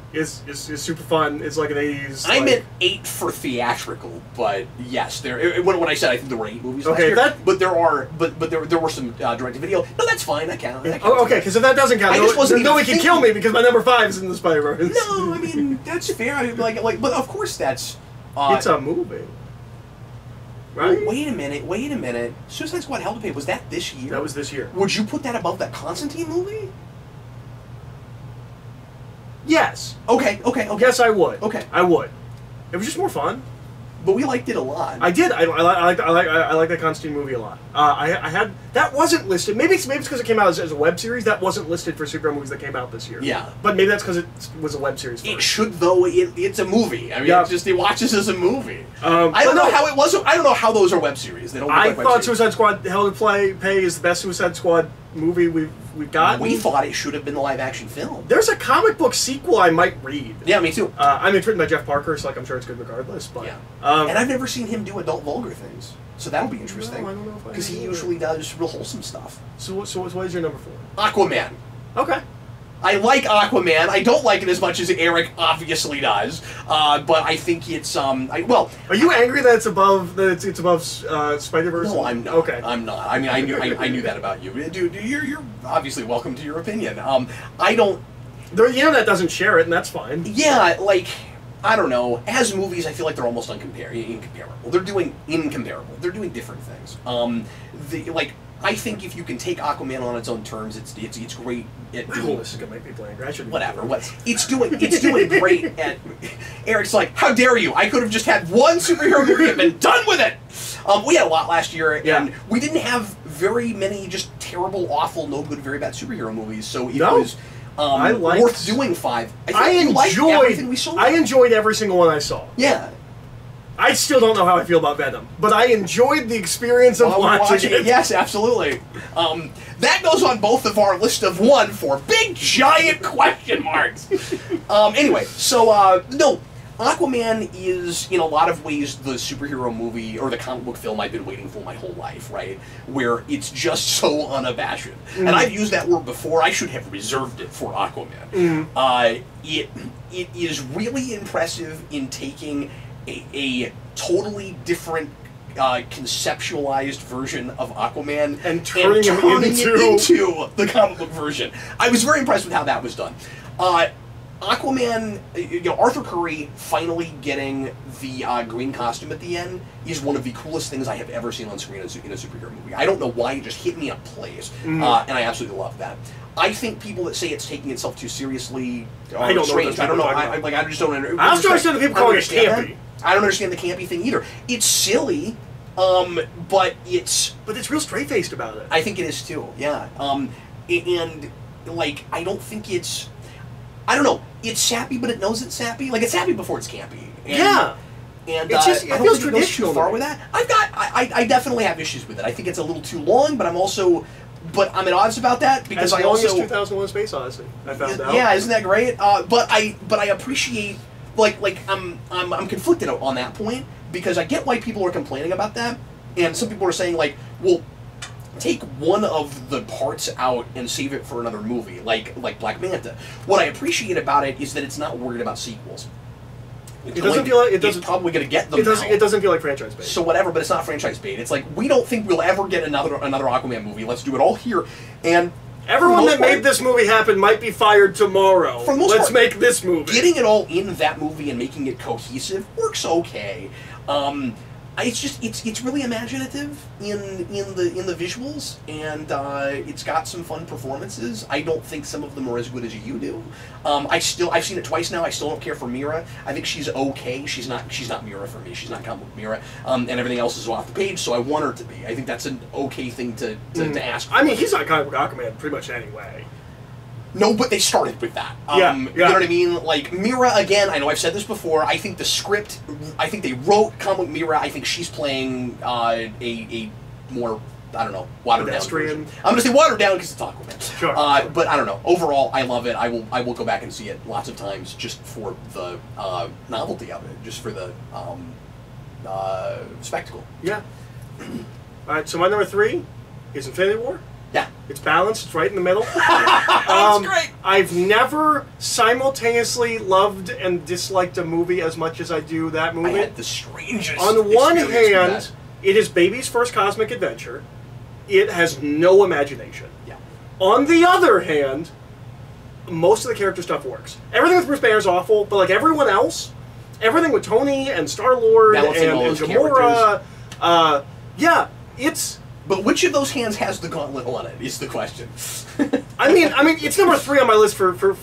super fun. It's like an 80s. I meant 8 for theatrical, but yes, when I said I think there were 8 movies last year, but there were some direct to video. No, that's fine. I count. Okay, because if that doesn't count, nobody can kill me because my number 5 is in the Spider-Verse. No, I mean that's fair. I mean, but of course that's. It's a movie. Right? Well, wait a minute. Suicide Squad Hell to Pay, was that this year? That was this year. Would you put that above that Constantine movie? Yes. Okay. Yes, I would. Okay. I would. It was just more fun. but we liked it a lot. I did. I like that Constantine movie a lot. I had that wasn't listed. Maybe it's because it came out as a web series. That wasn't listed for superhero movies that came out this year. Yeah, but maybe that's because it was a web series. It should though. It's a movie. I mean, it watches as a movie. I don't know how it was. I don't know how those are web series. They don't. I thought Suicide Squad: Hell to Pay is the best Suicide Squad movie we've got. We thought it should have been the live-action film. There's a comic book sequel I might read. Yeah, me too. I mean, it's written by Jeff Parker, so like I'm sure it's good regardless. But yeah, and I've never seen him do adult vulgar things, so that'll be interesting. No, I don't know if because he usually does real wholesome stuff. So what is your number 4? Aquaman. Okay. I like Aquaman. I don't like it as much as Eric obviously does, but I think it's well. Are you angry that it's above Spider-Verse? No, I'm not. Okay, I'm not. I mean, I knew that about you, dude. You're obviously welcome to your opinion. I don't. The internet doesn't share it, and that's fine. Yeah, like I don't know. As movies, I feel like they're almost incomparable. They're doing incomparable. They're doing different things. I think if you can take Aquaman on its own terms, it's great at doing. This is gonna make people angry. Whatever. It's doing great at. Eric's like, how dare you? I could have just had one superhero movie and been done with it. We had a lot last year, and we didn't have very many just terrible, awful, no good, very bad superhero movies. So it was worth doing 5. I enjoyed everything we saw. I enjoyed every single one I saw. Yeah. I still don't know how I feel about Venom, but I enjoyed the experience of watching it. Yes, absolutely. That goes on both of our list of 1 for big, giant question marks. Anyway, so, no, Aquaman is, in a lot of ways, the superhero movie, or the comic book film I've been waiting for my whole life, right? Where it's just so unabashed. And I've used that word before. I should have reserved it for Aquaman. It is really impressive in taking a totally different conceptualized version of Aquaman and turning him into the comic book version. I was very impressed with how that was done. Aquaman, Arthur Curry finally getting the green costume at the end is one of the coolest things I have ever seen on screen in a superhero movie. I don't know why, it just hit me in a place, and I absolutely love that. I think people that say it's taking itself too seriously are strange. I don't know. I just don't understand. I also understand the people calling it campy. I don't understand the campy thing either. It's silly, but it's real straight-faced about it. I think it is too. Yeah. And like I don't think it's. I don't know. It's sappy, but it knows it's sappy. Like it's sappy before it's campy. And, And it's just, it feels traditional. Too far with that. I definitely have issues with it. I think it's a little too long, but I'm at odds about that because as long as 2001: Space Odyssey, I found out. Yeah, isn't that great? But I appreciate I'm conflicted on that point because I get why people are complaining about that, and some people are saying like, well, take one of the parts out and save it for another movie, like Black Manta. What I appreciate about it is that it's not worried about sequels. It doesn't feel like it's probably going to get them. It doesn't feel like franchise bait. So whatever, but it's not franchise bait. It's like we don't think we'll ever get another Aquaman movie. Let's do it all here. And everyone that made this movie happen might be fired tomorrow. For the most Let's make this movie. Getting it all in that movie and making it cohesive works okay. It's really imaginative in the visuals, and it's got some fun performances. I don't think some of them are as good as you do. I've seen it twice now. I still don't care for Mira. I think she's okay. She's not Mira for me. She's not comic book Mira, and everything else is off the page. So I want her to be. I think that's an okay thing to ask for. I mean, he's not comic book Aquaman pretty much anyway. No, but they started with that. You know what I mean? Like, Mira, again, I know I've said this before, I think the script, I think they wrote comic Mira, I think she's playing a more, I don't know, watered down version. I'm going to say watered down because it's Aquaman. Sure. But I don't know. Overall, I love it. I will go back and see it lots of times just for the novelty of it, just for the spectacle. Yeah. Alright, so my number 3 is Infinity War. Yeah. It's balanced. It's right in the middle. That's great. I've never simultaneously loved and disliked a movie as much as I do that movie. I had the strangest On one hand, it is baby's first cosmic adventure. It has no imagination. Yeah. On the other hand, most of the character stuff works. Everything with Bruce Banner is awful, but like everyone else, everything with Tony and Star-Lord and Gamora, yeah, it's But which of those hands has the gauntlet on it is the question. I mean, it's number 3 on my list for best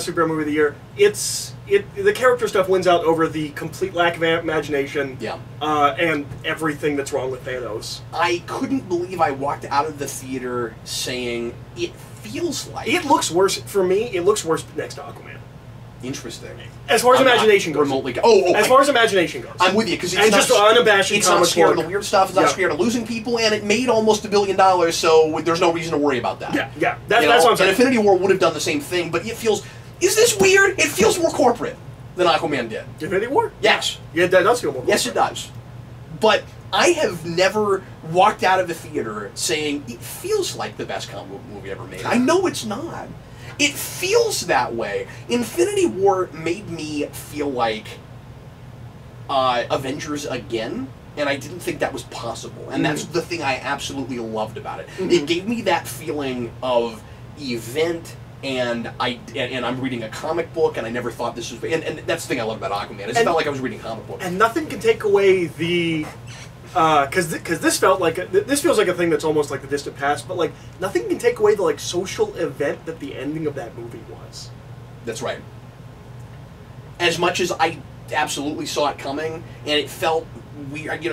superhero movie of the year. The character stuff wins out over the complete lack of imagination. Yeah. And everything that's wrong with Thanos. I couldn't believe I walked out of the theater saying it feels like. It looks worse for me. It looks worse next to Aquaman. Interesting. As far as imagination goes. Remotely. As far as imagination goes. I'm with you because it's just unabashed. It's not scared of the weird stuff. It's not scared of losing people, and it made almost $1 billion, so there's no reason to worry about that. Yeah. That's what I'm saying. And Infinity War would have done the same thing, but it feels. Is this weird? It feels more corporate than Aquaman did. Infinity War? Yes. Yeah, that does feel more corporate. Yes, it does. But I have never walked out of the theater saying it feels like the best comic book movie ever made. I know it's not. It feels that way. Infinity War made me feel like Avengers again, and I didn't think that was possible. And that's the thing I absolutely loved about it. It gave me that feeling of event, and I'm reading a comic book, and I never thought this was... And that's the thing I love about Aquaman. It felt like I was reading a comic book. And nothing can take away the... Because this feels like a thing that's almost like the distant past, but like nothing can take away the like social event that the ending of that movie was. That's right. As much as I absolutely saw it coming, and it felt weird,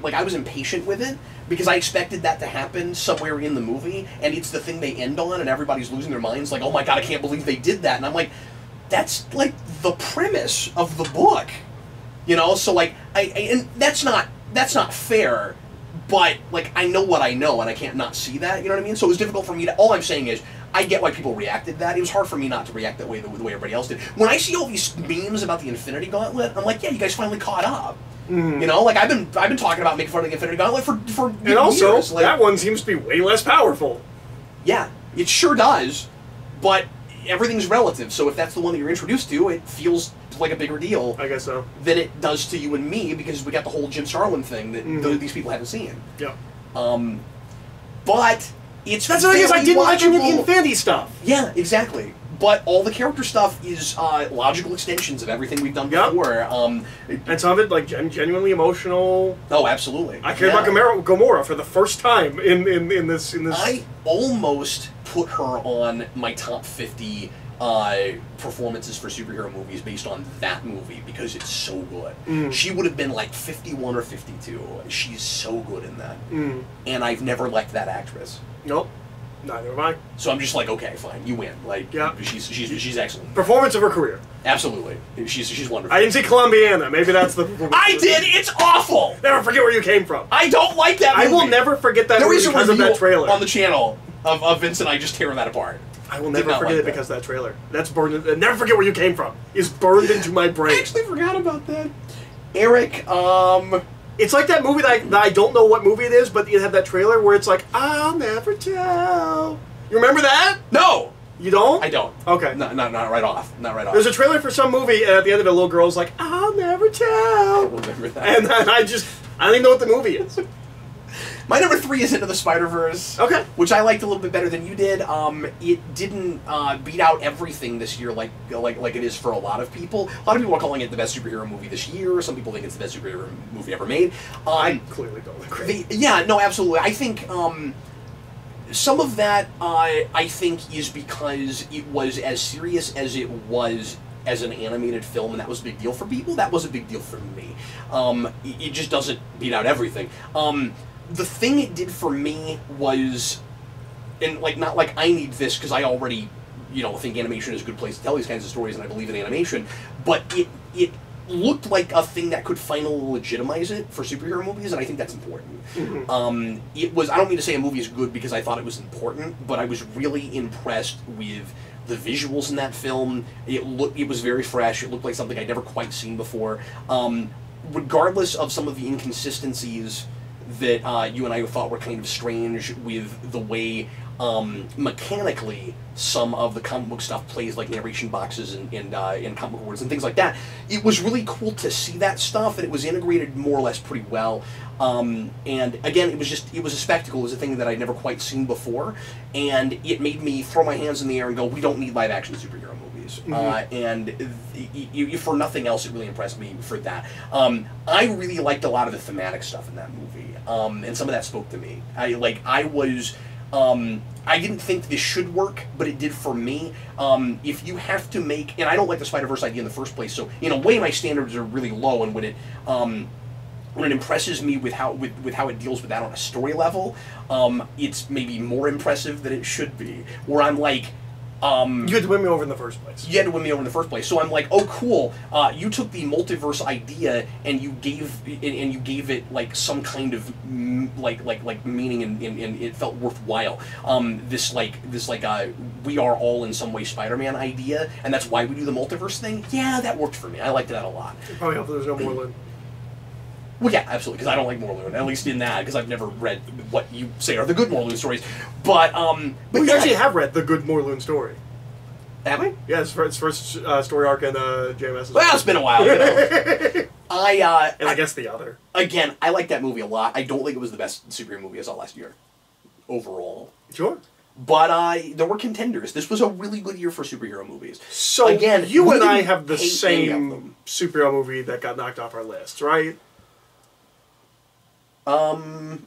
like I was impatient with it because I expected that to happen somewhere in the movie, and it's the thing they end on, and everybody's losing their minds, like, oh my god, I can't believe they did that, and I'm like, that's like the premise of the book, So like and that's not fair, but, like, I know what I know, and I can't not see that, you know what I mean? So it was difficult for me to... All I'm saying is, I get why people reacted that. It was hard for me not to react that way, the way everybody else did. When I see all these memes about the Infinity Gauntlet, I'm like, yeah, you guys finally caught up. Like, I've been talking about making fun of the Infinity Gauntlet for and years. Also, like, that one seems to be way less powerful. Yeah, it sure does, but everything's relative, so if that's the one that you're introduced to, it feels like a bigger deal. I guess so. Than it does to you and me, because we got the whole Jim Starlin thing that these people haven't seen. Yeah. But it's that's the thing is I didn't like any of the Infinity stuff. Yeah, exactly. But all the character stuff is logical extensions of everything we've done before. And some of it, like, genuinely emotional. Oh, absolutely. I cared about Gamora for the first time in this. I almost put her on my top 50 performances for superhero movies based on that movie because it's so good. She would have been like 51 or 52. She's so good in that. And I've never liked that actress. Nope. Neither have I. So I'm just like, okay, fine, you win. Like, she's excellent. Performance of her career. Absolutely, she's wonderful. I didn't see Columbiana. Maybe that's the. I did. It's awful. Never forget where you came from. I don't like that movie. I will never forget that movie because of that trailer on the channel of Vince and I just tearing that apart. I will never forget it because of that trailer. That's burned. Never forget where you came from. Is burned into my brain. I actually forgot about that. Eric, it's like that movie that I don't know what movie it is, but you have that trailer where it's like, I'll never tell. You remember that? No! You don't? I don't. Okay. Not right off. Not right off. There's a trailer for some movie, and at the end of it, a little girl's like, I'll never tell. I will remember that. And I don't even know what the movie is. My number 3 is Into the Spider-Verse. Okay. Which I liked a little bit better than you did. It didn't beat out everything this year like it is for a lot of people. A lot of people are calling it the best superhero movie this year. Some people think it's the best superhero movie ever made. I clearly don't agree. Yeah, no, absolutely. I think some of that, I think, is because it was as serious as it was as an animated film, and that was a big deal for people. That was a big deal for me. It just doesn't beat out everything. The thing it did for me was, and like not like I need this because I already, think animation is a good place to tell these kinds of stories, and I believe in animation. But it looked like a thing that could finally legitimize it for superhero movies, and I think that's important. It was. I don't mean to say a movie is good because I thought it was important, but I was really impressed with the visuals in that film. It was very fresh. It looked like something I'd never quite seen before. Regardless of some of the inconsistencies that you and I thought were kind of strange with the way mechanically some of the comic book stuff plays, like narration boxes and comic book words and things like that. It was really cool to see that stuff, and it was integrated more or less pretty well. And again, it was a spectacle. It was a thing that I'd never quite seen before, and it made me throw my hands in the air and go, we don't need live action superhero movies. And for nothing else, it really impressed me for that. I really liked a lot of the thematic stuff in that movie. and some of that spoke to me. I didn't think this should work, but it did for me. If you have to make, and I don't like the Spider-Verse idea in the first place, so in a way my standards are really low, and when it impresses me with how it deals with that on a story level, it's maybe more impressive than it should be. Where I'm like, you had to win me over in the first place. You had to win me over in the first place. So I'm like, oh, cool. You took the multiverse idea and you gave it like some kind of like meaning, and it felt worthwhile. This we are all in some way Spider-Man idea, and that's why we do the multiverse thing. Yeah, that worked for me. I liked that a lot. It probably helped there's no Morlun. Well, yeah, absolutely, because I don't like Morlun, at least in that, because I've never read what you say are the good Morlun stories. But we actually have read the good Morlun story. Have we? Yeah, it's first story arc in JMS. Well, it's been a while, you know. And I guess the other. Again, I like that movie a lot. I don't think it was the best superhero movie I saw last year, overall. Sure. But there were contenders. This was a really good year for superhero movies. So again, you and I have the same superhero movie that got knocked off our list, right?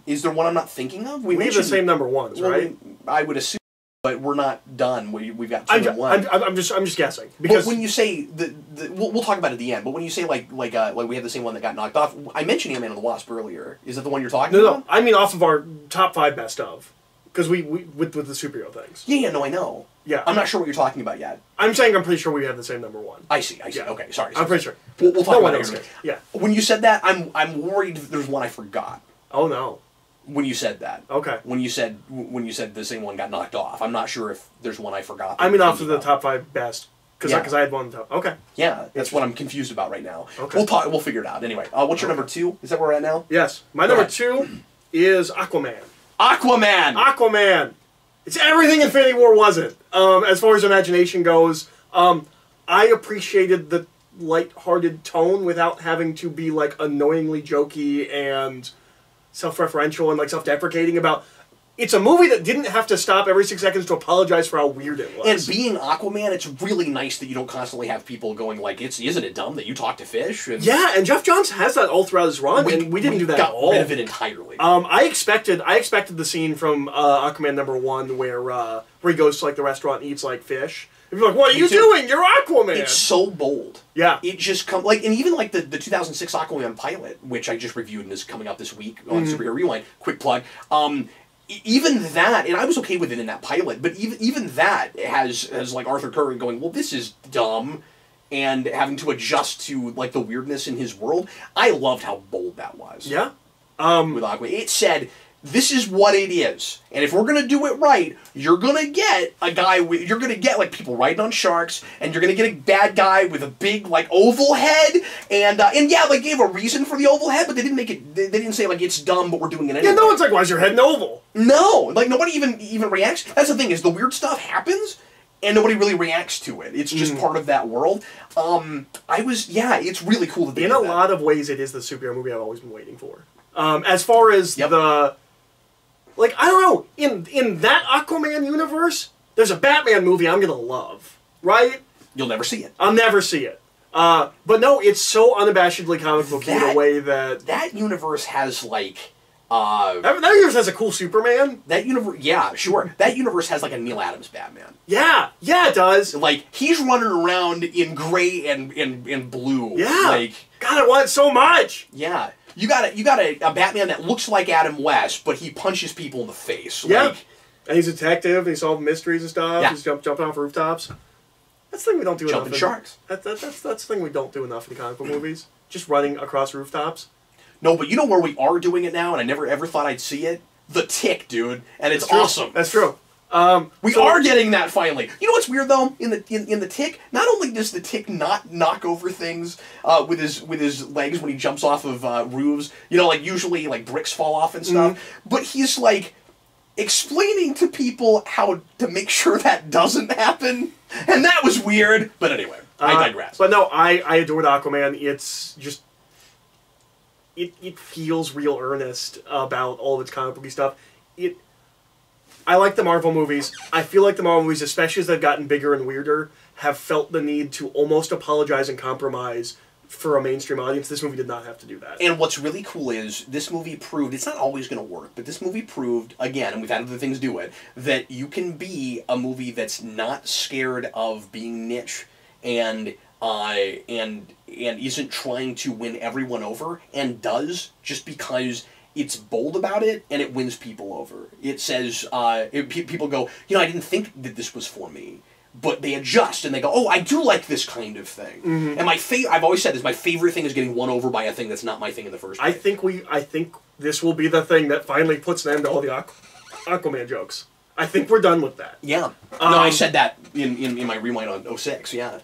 Is there one I'm not thinking of? We have the same number ones, right? I would assume, but we're not done. We've got 2 and 1. I'm just guessing, because when you say we'll talk about it at the end. But when you say like we have the same one that got knocked off, I mentioned Ant-Man and the Wasp earlier. Is that the one you're talking about? No, I mean off of our top 5 best of, because we with the superhero things. Yeah, no, I know. Yeah, I'm not sure what you're talking about yet. I'm saying I'm pretty sure we have the same number 1. I see. Yeah. Okay, sorry. I'm pretty sure. We'll talk about it in a minute. Yeah. When you said that, I'm worried there's one I forgot. Oh no. When you said that. Okay. When you said the same one got knocked off, I'm not sure if there's one I forgot. I mean, off of the top 5 best, because I had one top. Okay. Yeah, that's what I'm confused about right now. Okay. We'll figure it out. Anyway, what's your number 2? Is that where we're at now? Yes. My number 2 is Aquaman. Aquaman! It's everything Infinity War wasn't. As far as imagination goes, I appreciated the light-hearted tone without having to be like annoyingly jokey and self-referential and like self-deprecating about. It's a movie that didn't have to stop every 6 seconds to apologize for how weird it was. And being Aquaman, it's really nice that you don't constantly have people going like, "Isn't it dumb that you talk to fish?" And yeah, and Jeff Johns has that all throughout his run, and we didn't do that at all. Got rid of it entirely. I expected the scene from Aquaman #1 where he goes to like the restaurant and eats like fish. And you're like, "What are you doing? You're Aquaman!" It's so bold. Yeah. It just comes like, and even like the 2006 Aquaman pilot, which I just reviewed and is coming out this week on Superhero Rewind. Quick plug. Even that, and I was okay with it in that pilot, but even that has like Arthur Curry going, well, this is dumb, and having to adjust to like the weirdness in his world. I loved how bold that was. Yeah. With Aquaman, it said, this is what it is, and if we're gonna do it right, you're gonna get a guy you're gonna get like people riding on sharks, and you're gonna get a bad guy with a big like oval head, and yeah, they gave a reason for the oval head, but they didn't make it. They didn't say like it's dumb, but we're doing it anyway. Yeah, no one's like, why is your head an oval? No, like nobody even reacts. That's the thing, is the weird stuff happens, and nobody really reacts to it. It's just part of that world. It's really cool that they did that. In a lot of ways, it is the superhero movie I've always been waiting for. As far as the. Like, I don't know, in that Aquaman universe, there's a Batman movie I'm gonna love, right? You'll never see it. I'll never see it. But no, it's so unabashedly comic booky in a way that... That universe has, like... that universe has a cool Superman. That universe... Yeah, sure. That universe has, like, a Neil Adams Batman. Yeah, it does. Like, he's running around in gray and blue. Yeah. Like... God, I want it so much! Yeah. You got a Batman that looks like Adam West, but he punches people in the face. Yeah. Like, and he's a detective, and he's solving mysteries and stuff. Yeah. He's jumping off rooftops. That's the thing we don't do enough. Jumping sharks. That's the thing we don't do enough in comic book movies. Just running across rooftops. No, but you know where we are doing it now, and I never ever thought I'd see it? The Tick, dude. And it's awesome. That's true. We are getting that finally. You know what's weird though? In the Tick, not only does the Tick not knock over things with his legs when he jumps off of roofs, you know, like usually like bricks fall off and stuff, but he's like explaining to people how to make sure that doesn't happen, and that was weird. But anyway, I digress. But no, I adored Aquaman. It's just it feels real earnest about all of its comic booky stuff. I like the Marvel movies. I feel like the Marvel movies, especially as they've gotten bigger and weirder, have felt the need to almost apologize and compromise for a mainstream audience. This movie did not have to do that. And what's really cool is this movie proved, it's not always going to work, but this movie proved, again, and we've had other things do it, that you can be a movie that's not scared of being niche and isn't trying to win everyone over, and does, just because it's bold about it and it wins people over. It says, people go, I didn't think that this was for me. But they adjust and they go, oh, I do like this kind of thing. And I've always said this, my favorite thing is getting won over by a thing that's not my thing in the first place. I think this will be the thing that finally puts an end to all the Aquaman jokes. I think we're done with that. Yeah. No, I said that in my rewind on 06, yeah.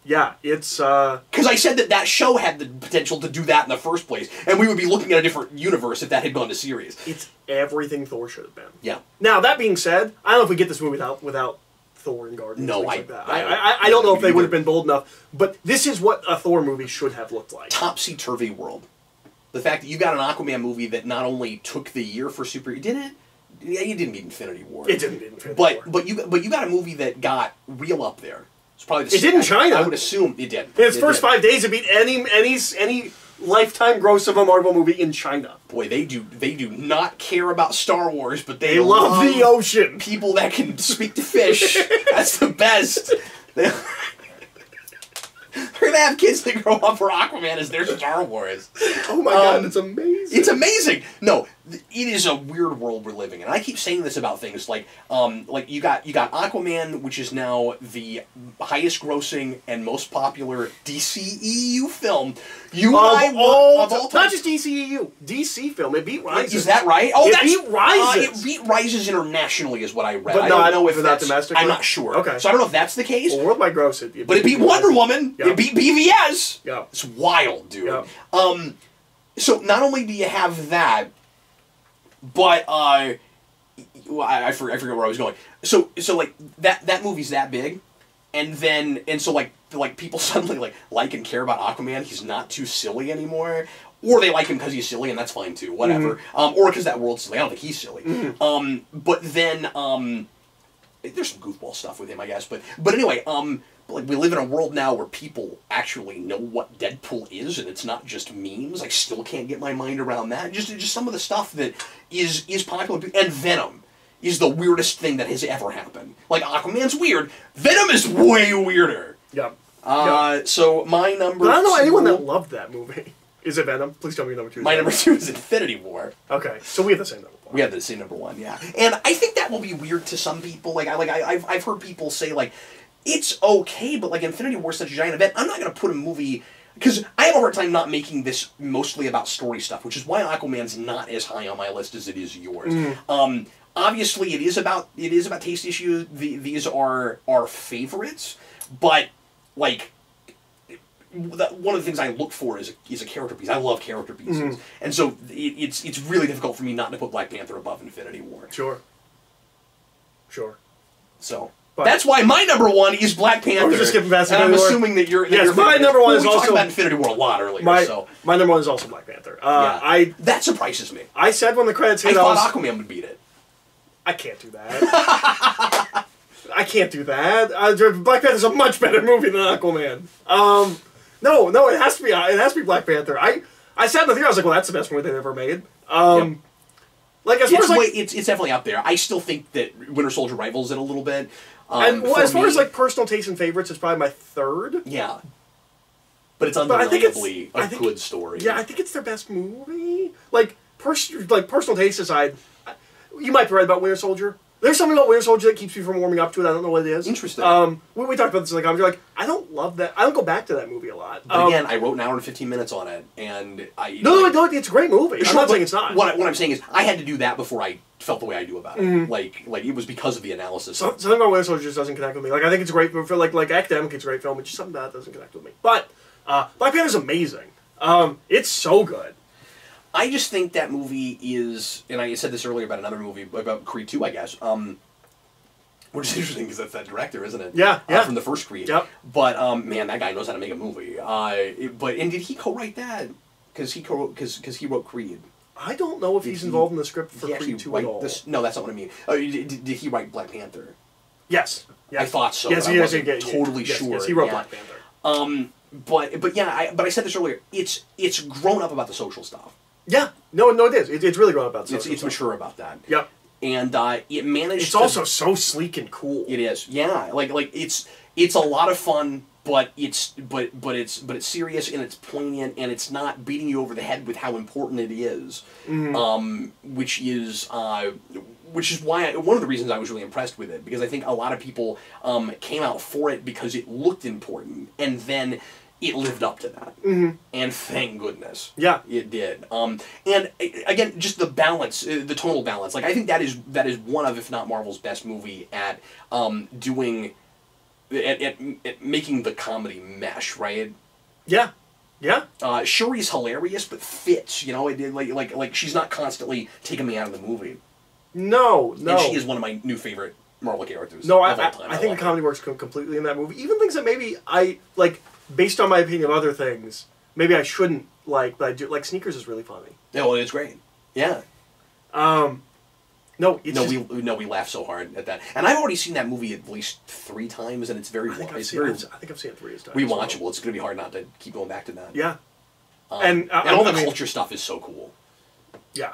Yeah, it's... Because I said that show had the potential to do that in the first place, and we would be looking at a different universe if that had gone to series. It's everything Thor should have been. Yeah. Now, that being said, I don't know if we get this movie without Thor and Guardians. No, like that. I don't know if they would have been bold enough, but this is what a Thor movie should have looked like. Topsy-turvy world. The fact that you got an Aquaman movie that not only took the year for super... Did it? Yeah, you didn't beat Infinity War. It didn't beat Infinity War. But you got a movie that got real up there. It's probably the It did in China. I would assume it did. In its first 5 days, it beat any lifetime gross of a Marvel movie in China. Boy, they do not care about Star Wars, but they love the ocean. People that can speak to fish. That's the best. They're gonna have kids that grow up where Aquaman is their Star Wars. Oh my god, it's amazing. It's amazing. No, it is a weird world we're living in. And I keep saying this about things like you got Aquaman, which is now the highest grossing and most popular DCEU film. Of all time. Not just DCEU, DC film. It beat Rises. Is that right? Oh, it beat Rises. It beat Rises internationally, is what I read. But I don't know if that's that's domestically. I'm not sure. Okay. So I don't know if that's the case. Well, worldwide gross it. But it beat Wonder Woman. Yep. It beat BVS. Yeah. It's wild, dude. Yep. So not only do you have that, but I forget where I was going. So like that movie's that big, and so people suddenly like and care about Aquaman. He's not too silly anymore, or they like him because he's silly, and that's fine too. Whatever. Or because that world's silly. I don't think he's silly. But then there's some goofball stuff with him, I guess. But anyway, we live in a world now where people actually know what Deadpool is, and it's not just memes. I still can't get my mind around that. Just some of the stuff that is popular. And Venom is the weirdest thing that has ever happened. Like, Aquaman's weird. Venom is way weirder. Yep. So my number But I don't know two, anyone that loved that movie. Is it Venom? Please tell me your number 2 is My Venom. number 2 is Infinity War. Okay, so we have the same number 1. We have the same number 1, yeah. And I think that will be weird to some people. I've heard people say, it's okay, but Infinity War is such a giant event. I'm not going to put a movie... Because I have a hard time not making this mostly about story stuff, which is why Aquaman's not as high on my list as it is yours. Obviously, it is about taste issues. These are our favorites, but one of the things I look for is a character piece. I love character pieces, and so it's really difficult for me not to put Black Panther above Infinity War. Sure. So. But that's why my number 1 is Black Panther. We're just skipping past and I'm Infinity War. assuming that you're... Yes, my number 1 is also... We talked about Infinity War a lot earlier, My number 1 is also Black Panther. That surprises me. I said when the credits hit... I thought Aquaman would beat it. I can't do that. I can't do that. Black Panther's a much better movie than Aquaman. No, it has to be Black Panther. I sat in the theater, I was like, well, that's the best movie they've ever made. It's definitely up there. I still think that Winter Soldier rivals it a little bit. As far as personal taste and favorites, it's probably my 3rd. Yeah, but it's undeniably a good story. Yeah, I think it's their best movie. Personal taste aside, you might be right about Winter Soldier. There's something about Winter Soldier that keeps me from warming up to it. I don't know what it is. Interesting. We talked about this in the comments. I don't love that. I don't go back to that movie a lot. But again, I wrote an hour and 15 minutes on it, and I... No, it's a great movie. I'm not saying it's not. What I'm saying is, I had to do that before I felt the way I do about it. It was because of the analysis. Something about Winter Soldier just doesn't connect with me. I think it's a great movie. Academic, it's a great film. It's just something that doesn't connect with me. But Black Panther's amazing. It's so good. I just think that movie is, and I said this earlier about another movie, about Creed 2, I guess, which is interesting because that's that director, isn't it? Yeah. From the first Creed. Yep. But, man, that guy knows how to make a movie. And did he co-write that? Because he wrote Creed. I don't know if he's involved in the script for Creed 2 at all. No, that's not what I mean. Did he write Black Panther? Yes. I thought so. Yes, but I wasn't totally sure. Yes, he wrote Black Panther. but yeah, I said this earlier. It's grown up about the social stuff. Yeah, no, it is. It's really grown up about social It's stuff. mature about that. Yep. And it managed. It's also so sleek and cool. It is, yeah. Like it's a lot of fun, but it's serious and it's poignant and it's not beating you over the head with how important it is. Which is why one of the reasons I was really impressed with it, because I think a lot of people came out for it because it looked important and then it lived up to that. And thank goodness. Yeah. It did. And again, just the balance, the tonal balance. Like, I think that is one of, if not Marvel's best movie at doing, at making the comedy mesh, right? Yeah. Yeah. Shuri's hilarious, but fits, you know, like she's not constantly taking me out of the movie. No. And she is one of my new favorite Marvel characters. No, of all time. I think the comedy works completely in that movie. Even things that maybe I, like, based on my opinion of other things, maybe I shouldn't like, but I do. Like, Sneakers is really funny. Yeah, well, it's great. Yeah. No, we laugh so hard at that, and I've already seen that movie at least 3 times, and it's very. I think I've seen it 3 times. Rewatchable. It's going to be hard not to keep going back to that. Yeah. And all the culture stuff is so cool. Yeah.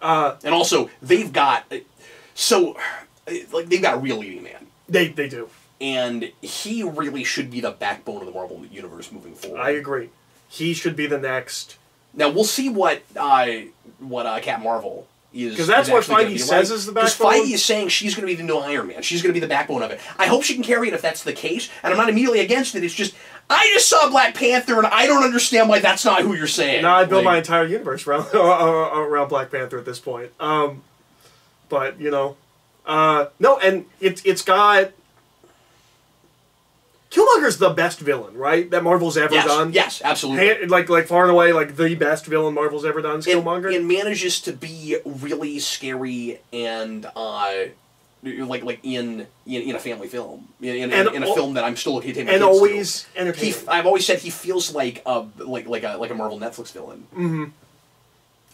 And also they've got they've got a real leading man. They do. And he really should be the backbone of the Marvel universe moving forward. I agree. He should be the next. Now we'll see what Cat Marvel is. Because that's what Feige says is the backbone. Because Feige is saying she's going to be the new Iron Man. She's going to be the backbone of it. I hope she can carry it if that's the case. And I'm not immediately against it. It's just I just saw Black Panther and I don't understand why that's not who you're saying. No, I built my entire universe around Black Panther at this point. But you know, no, and it's got. Killmonger's the best villain, right? That Marvel's ever done. Yes, absolutely. Like far and away, like the best villain Marvel's ever done is Killmonger. And manages to be really scary and like in a family film, in a film that I'm still okay taking my kids always to. entertaining. I've always said he feels like a Marvel Netflix villain. Mm-hmm.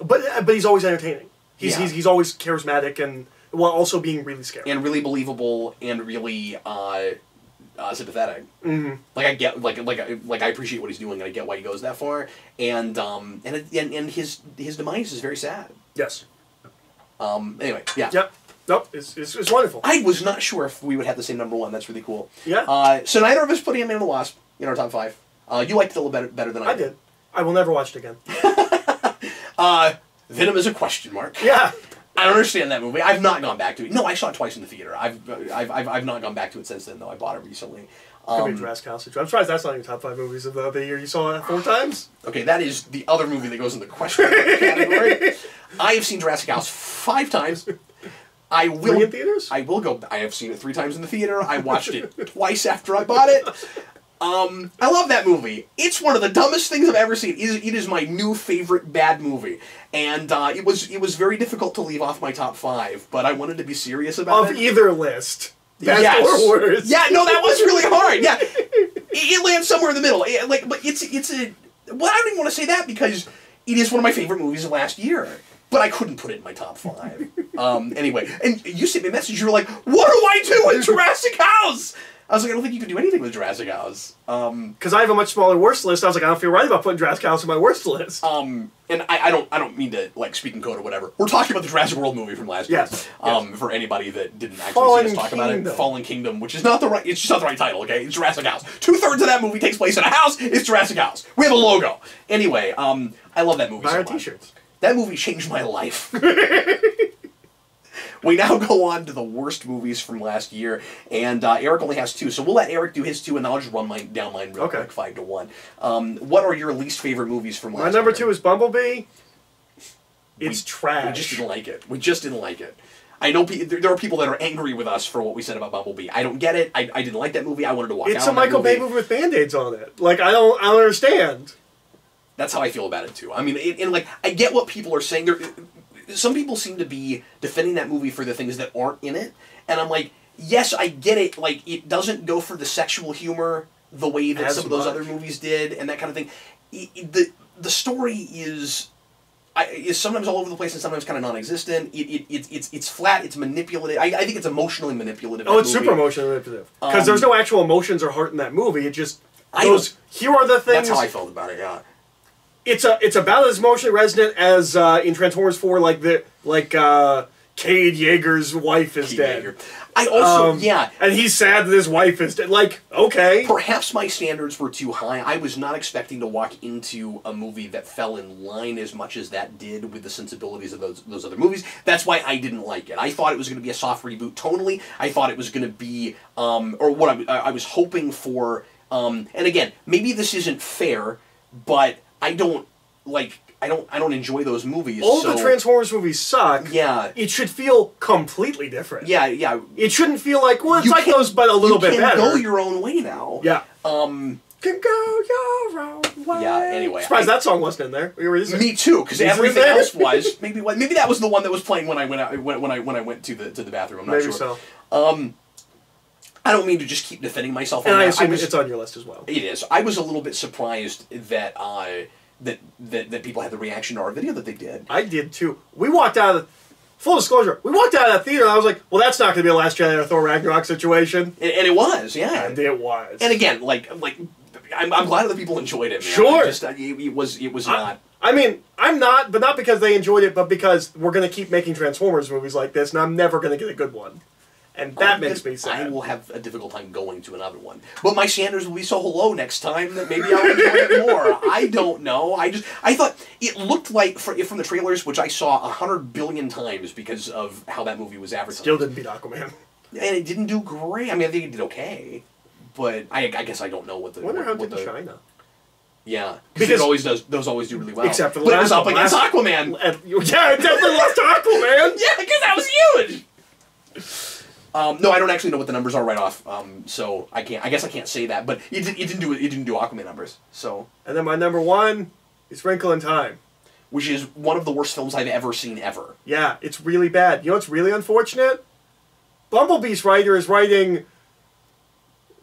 But he's always entertaining. He's always charismatic and while also being really scary and really believable and really. Sympathetic. Mm-hmm. Like I get, like I appreciate what he's doing, and I get why he goes that far. And his demise is very sad. Yes. Anyway, yeah. Yep. Nope. It's wonderful. I was not sure if we would have the same number 1. That's really cool. Yeah. So neither of us put Ant-Man and the Wasp in our top 5. You liked it a little better than I did. I did. I will never watch it again. Venom is a question mark. Yeah. I don't understand that movie. I've not gone back to it. No, I saw it twice in the theater. I've not gone back to it since then, though. I bought it recently. Could be Jurassic House. I'm surprised that's not in your top 5 movies of the year. You saw it 4 times? Okay, that is the other movie that goes in the question category. I have seen Jurassic House 5 times. I will. 3 in theaters? I will go. I have seen it 3 times in the theater. I watched it twice after I bought it. I love that movie. It's one of the dumbest things I've ever seen. It is my new favorite bad movie, and it was very difficult to leave off my top 5. But I wanted to be serious about it. Of either list, best or worst. Yeah, no, that was really hard. Yeah, it lands somewhere in the middle. But it's a. Well, I don't even want to say that because it is one of my favorite movies of last year. But I couldn't put it in my top 5. Anyway, and you sent me a message. You were like, "What do I do with Jurassic House?" I was like, I don't think you can do anything with Jurassic House. Because I have a much smaller worst list. I was like, I don't feel right about putting Jurassic House on my worst list. And I don't mean to like speak in code or whatever. We're talking about the Jurassic World movie from last year. Yes. For anybody that didn't actually see us talk about it, Fallen Kingdom, which is not the right. It's just not the right title. Okay, it's Jurassic House. 2/3 of that movie takes place in a house. It's Jurassic House. We have a logo. Anyway, I love that movie. Buy so our much. T-shirts. That movie changed my life. We now go on to the worst movies from last year, and Eric only has 2, so we'll let Eric do his 2, and then I'll just run down mine real quick, 5 to 1. What are your least favorite movies from last year? My number 2 is Bumblebee. It's trash. We just didn't like it. We just didn't like it. I know there are people that are angry with us for what we said about Bumblebee. I don't get it. I didn't like that movie. I wanted to walk out. It's a Michael Bay movie with Band-Aids on it. Like, I don't understand. That's how I feel about it, too. I mean, and like, I get what people are saying. Some people seem to be defending that movie for the things that aren't in it, and I'm like, yes, I get it. Like, it doesn't go for the sexual humor the way that some of those other movies did, and that kind of thing. The story is sometimes all over the place and sometimes kind of non-existent. It's flat. It's manipulative. I think it's emotionally manipulative. Oh, it's super emotionally manipulative because there's no actual emotions or heart in that movie. It just Here are the things. That's how I felt about it. Yeah. It's about as emotionally resonant as in Transformers 4, Cade Yeager's wife is dead. Yeager. I also, and he's sad that his wife is dead. Like, okay. Perhaps my standards were too high. I was not expecting to walk into a movie that fell in line as much as that did with the sensibilities of those other movies. That's why I didn't like it. I thought it was going to be a soft reboot tonally. I thought it was going to be, or what I was hoping for, and again, maybe this isn't fair, but I don't enjoy those movies. All the Transformers movies suck. Yeah. It should feel completely different. Yeah, yeah. It shouldn't feel like, well, it's like those, but a little bit better. You can go your own way now. Yeah. Can go your own way. Yeah, anyway. Surprised that song wasn't in there. Me too, because everything else was. Maybe that was the one that was playing when I went out, when I went to the bathroom. I'm not sure. Maybe so. I don't mean to just keep defending myself. And I assume it's on your list as well. It is. I was a little bit surprised that that people had the reaction to our video that they did. I did too. We walked out of full disclosure, we walked out of the theater and I was like, well, that's not going to be a Last Jedi or Thor Ragnarok situation. And it was, yeah. And it was. And again, I'm glad other people enjoyed it, man. Sure. It was not. I mean, I'm not, but not because they enjoyed it, but because we're going to keep making Transformers movies like this, and I'm never going to get a good one. And that makes me sad. I will have a difficult time going to another one. But my standards will be so low next time that maybe I'll enjoy it more. I don't know. I thought it looked like, from the trailers, which I saw 100 billion times because of how that movie was advertised. Still didn't beat Aquaman. And it didn't do great. I mean, I think it did okay. But I guess I don't know what the... I wonder how it did in China. Yeah, because it always does. Those always do really well. Except for the last one. But it was up against Aquaman. Yeah, it definitely lost to Aquaman. Yeah, because that was huge. No, I don't actually know what the numbers are right off. So I guess I can't say that. But it didn't do Aquaman numbers. So. And then my number one is Wrinkle in Time, which is one of the worst films I've ever seen ever. Yeah, it's really bad. You know what's really unfortunate? Bumblebee's writer is writing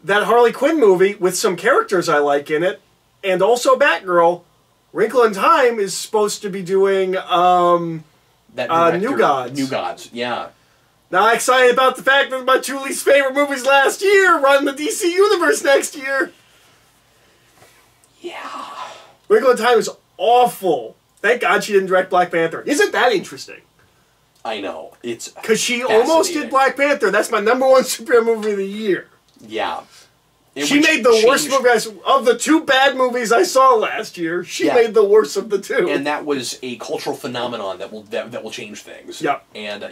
that Harley Quinn movie with some characters I like in it. And also Batgirl. Wrinkle in Time is supposed to be doing New Gods. New Gods, yeah. Now I'm excited about the fact that my two least favorite movies last year run the DC Universe next year. Yeah. Wrinkle in Time is awful. Thank God she didn't direct Black Panther. Isn't that interesting? I know. It's because she almost did Black Panther. That's my number one superhero movie of the year. Yeah. She made the worst movie of the two bad movies I saw last year. She made the worst of the two, and that was a cultural phenomenon that will change things. Yep. And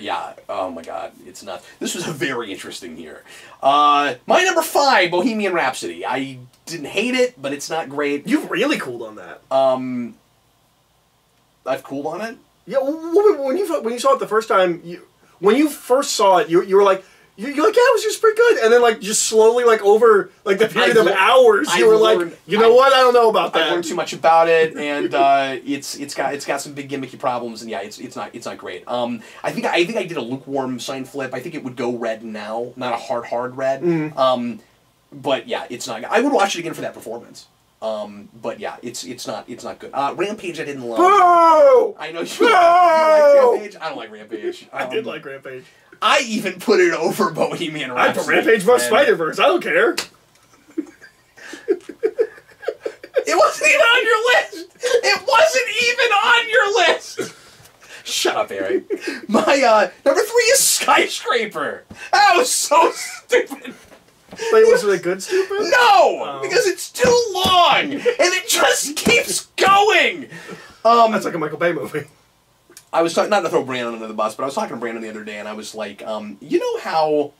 oh my God, it's not. This was a very interesting year. My number 5, Bohemian Rhapsody. I didn't hate it, but it's not great. You've really cooled on that. I've cooled on it. Yeah. When you saw it the first time, when you first saw it, you were like. You're like, yeah, it was just pretty good. And then, just slowly, over, the period of hours, you were like, you know what? I don't know about that. I learned too much about it, and it's got some big gimmicky problems, and yeah, it's not great. I think I did a lukewarm sign flip. I think it would go red now, not a hard red. Mm-hmm. But yeah, it's not. I would watch it again for that performance. But yeah, it's not good. Rampage I didn't love. Boo! I know you like Rampage. I don't like Rampage. I did like Rampage. I even put it over Bohemian Rhapsody. I put Rampage vs. Spider-Verse. I don't care. It wasn't even on your list. It wasn't even on your list. Shut up, Eric. My number 3 is Skyscraper. That was so stupid. Wait, was it a good stupid? No, because it's too long and it just keeps going. That's like a Michael Bay movie. I was talking, not to throw Brandon under the bus, but I was talking to Brandon the other day, and I was like, you know how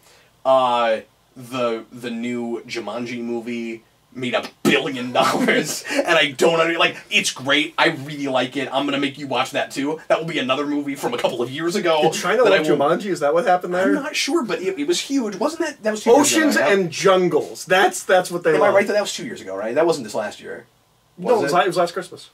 the new Jumanji movie made $1 billion, and I don't it's great. I really like it. I'm gonna make you watch that too. That will be another movie from a couple of years ago. Did China like Jumanji? Is that what happened there? I'm not sure, but it was huge. Wasn't that was 2 Oceans years ago, right? and Jungles. That's what they. Am I right that was 2 years ago? Right? That wasn't this last year. No, it was last Christmas.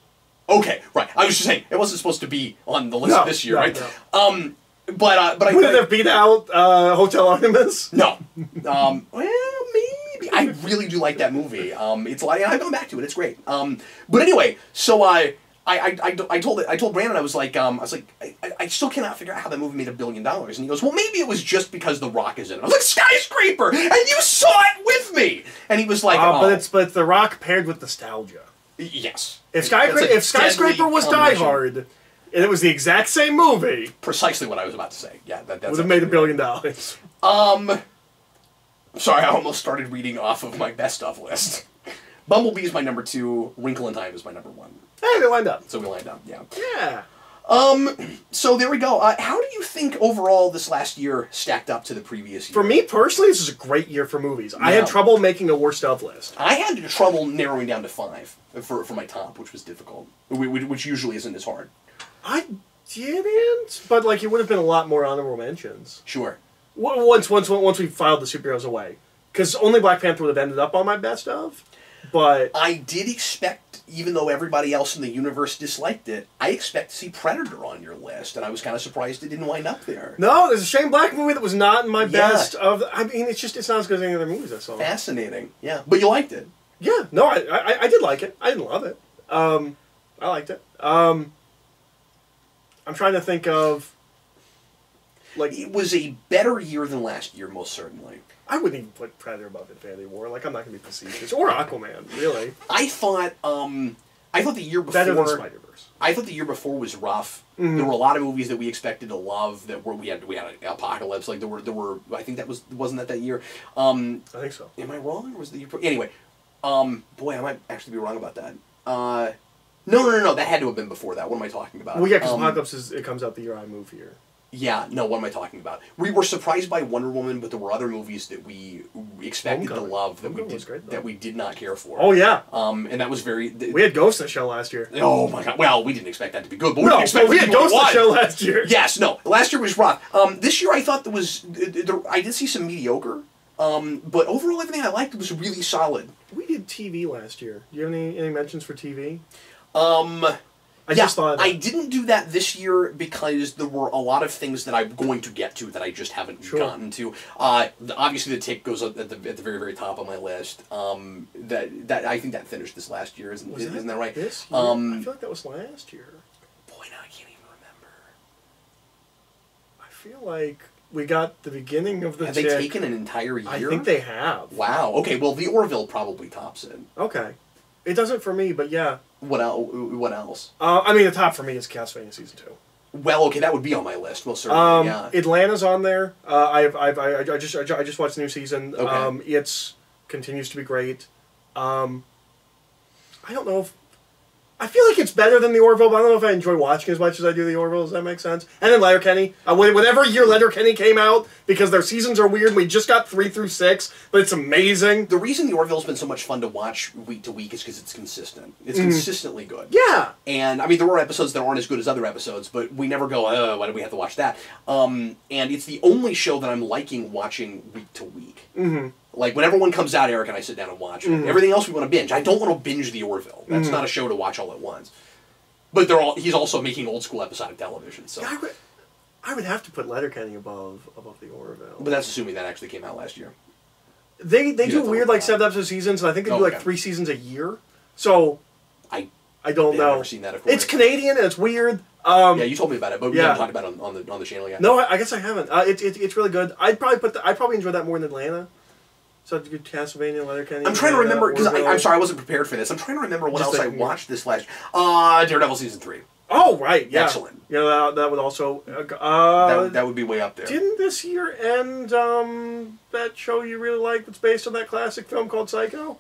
Okay, right. I was just saying it wasn't supposed to be on the list this year, right? No. But I would it have beat out Hotel Artemis? No. Well, maybe. I really do like that movie. It's like I've gone back to it. It's great. But anyway, so I told Brandon, I was like, I still cannot figure out how that movie made $1 billion. And he goes, well, maybe it was just because The Rock is in it. I was like, Skyscraper, and you saw it with me. And he was like, but it's The Rock paired with nostalgia. Yes. If Skyscraper was Die Hard, and it was the exact same movie... Precisely what I was about to say. Yeah, that's... Would have made $1 billion. Sorry, I almost started reading off of my best of list. Bumblebee is my number 2. Wrinkle in Time is my number 1. Hey, they lined up. So we lined up, yeah. Yeah. So there we go. How do you think overall this last year stacked up to the previous year? For me personally, this is a great year for movies. Yeah. I had trouble making a worst of list. I had trouble narrowing down to 5 for my top, which was difficult. Which usually isn't as hard. I didn't, but like it would have been a lot more honorable mentions. Sure. Once we filed the superheroes away, because only Black Panther would have ended up on my best of. But I did expect, even though everybody else in the universe disliked it, I expect to see Predator on your list, and I was kind of surprised it didn't wind up there. No, there's a Shane Black movie that was not in my best of. I mean, it's not as good as any other movies I saw. Fascinating, yeah. But you liked it. Yeah, no, I did like it. I didn't love it. I liked it. I'm trying to think of. Like, it was a better year than last year, most certainly. I wouldn't even put Predator above Infinity War. Like, I'm not going to be facetious. Or Aquaman, really. I thought the year before... Better than Spider-Verse. I thought the year before was rough. Mm-hmm. There were a lot of movies that we expected to love that we had Apocalypse. Like, there were... I think that wasn't that year? I think so. Am I wrong? Or was the year... Anyway. Boy, I might actually be wrong about that. No. That had to have been before that. What am I talking about? Well, yeah, because Apocalypse it comes out the year I move here. Yeah, no, what am I talking about? We were surprised by Wonder Woman, but there were other movies that we expected to love that we did not care for. Oh, yeah. And that was very... we had Ghost in the Shell last year. Oh, my God. Well, we didn't expect that to be good, but we had Ghost in the Shell last year. Yes, no. Last year was rough. This year I thought there was... I did see some mediocre, but overall everything I liked was really solid. We did TV last year. Do you have any mentions for TV? I didn't do that this year because there were a lot of things that I'm going to get to that I just haven't gotten to. Obviously, The Tick goes at the very, very top of my list. That I think that finished this last year, isn't that right? This year? I feel like that was last year. Boy, now I can't even remember. I feel like we got the beginning of the Tick. Have they taken an entire year? I think they have. Wow. Okay, well, The Orville probably tops it. Okay. It doesn't for me, but yeah. What else? I mean, the top for me is Castlevania Season 2. Well, okay, that would be on my list, most certainly. Yeah. Atlanta's on there. I just watched the new season. Okay. It's continues to be great. I don't know if I feel like it's better than the Orville, but I don't know if I enjoy watching as much as I do the Orville. Does that make sense? And then Letterkenny. Whatever year Letterkenny came out, because their seasons are weird. We just got 3 through 6, but it's amazing. The reason the Orville's been so much fun to watch week to week is because it's consistent. It's consistently good. Yeah. And, I mean, there are episodes that aren't as good as other episodes, but we never go, oh, why do we have to watch that? And it's the only show that I'm liking watching week to week. Mm-hmm. Like, whenever one comes out, Eric and I sit down and watch it. Everything else we want to binge. I don't want to binge the Orville. That's not a show to watch all at once. But he's also making old school episodic television. So yeah, I would have to put Letterkenny above the Orville. But that's assuming that actually came out last year. They do weird like 7-episode seasons, and I think they do like 3 seasons a year. So I don't know. I've never seen that. Of course. It's Canadian and it's weird. Yeah, you told me about it, but we haven't talked about it on the channel yet. No, I guess I haven't. It's really good. I'd probably enjoy that more than Atlanta. So it's good Castlevania, Letterkenny. I'm trying to remember, because I'm sorry, I wasn't prepared for this. I'm trying to remember what else I watched this last year. Daredevil Season 3. Oh, right, yeah. Excellent. Yeah, that would also... that would be way up there. Didn't this year end that show you really like that's based on that classic film called Psycho?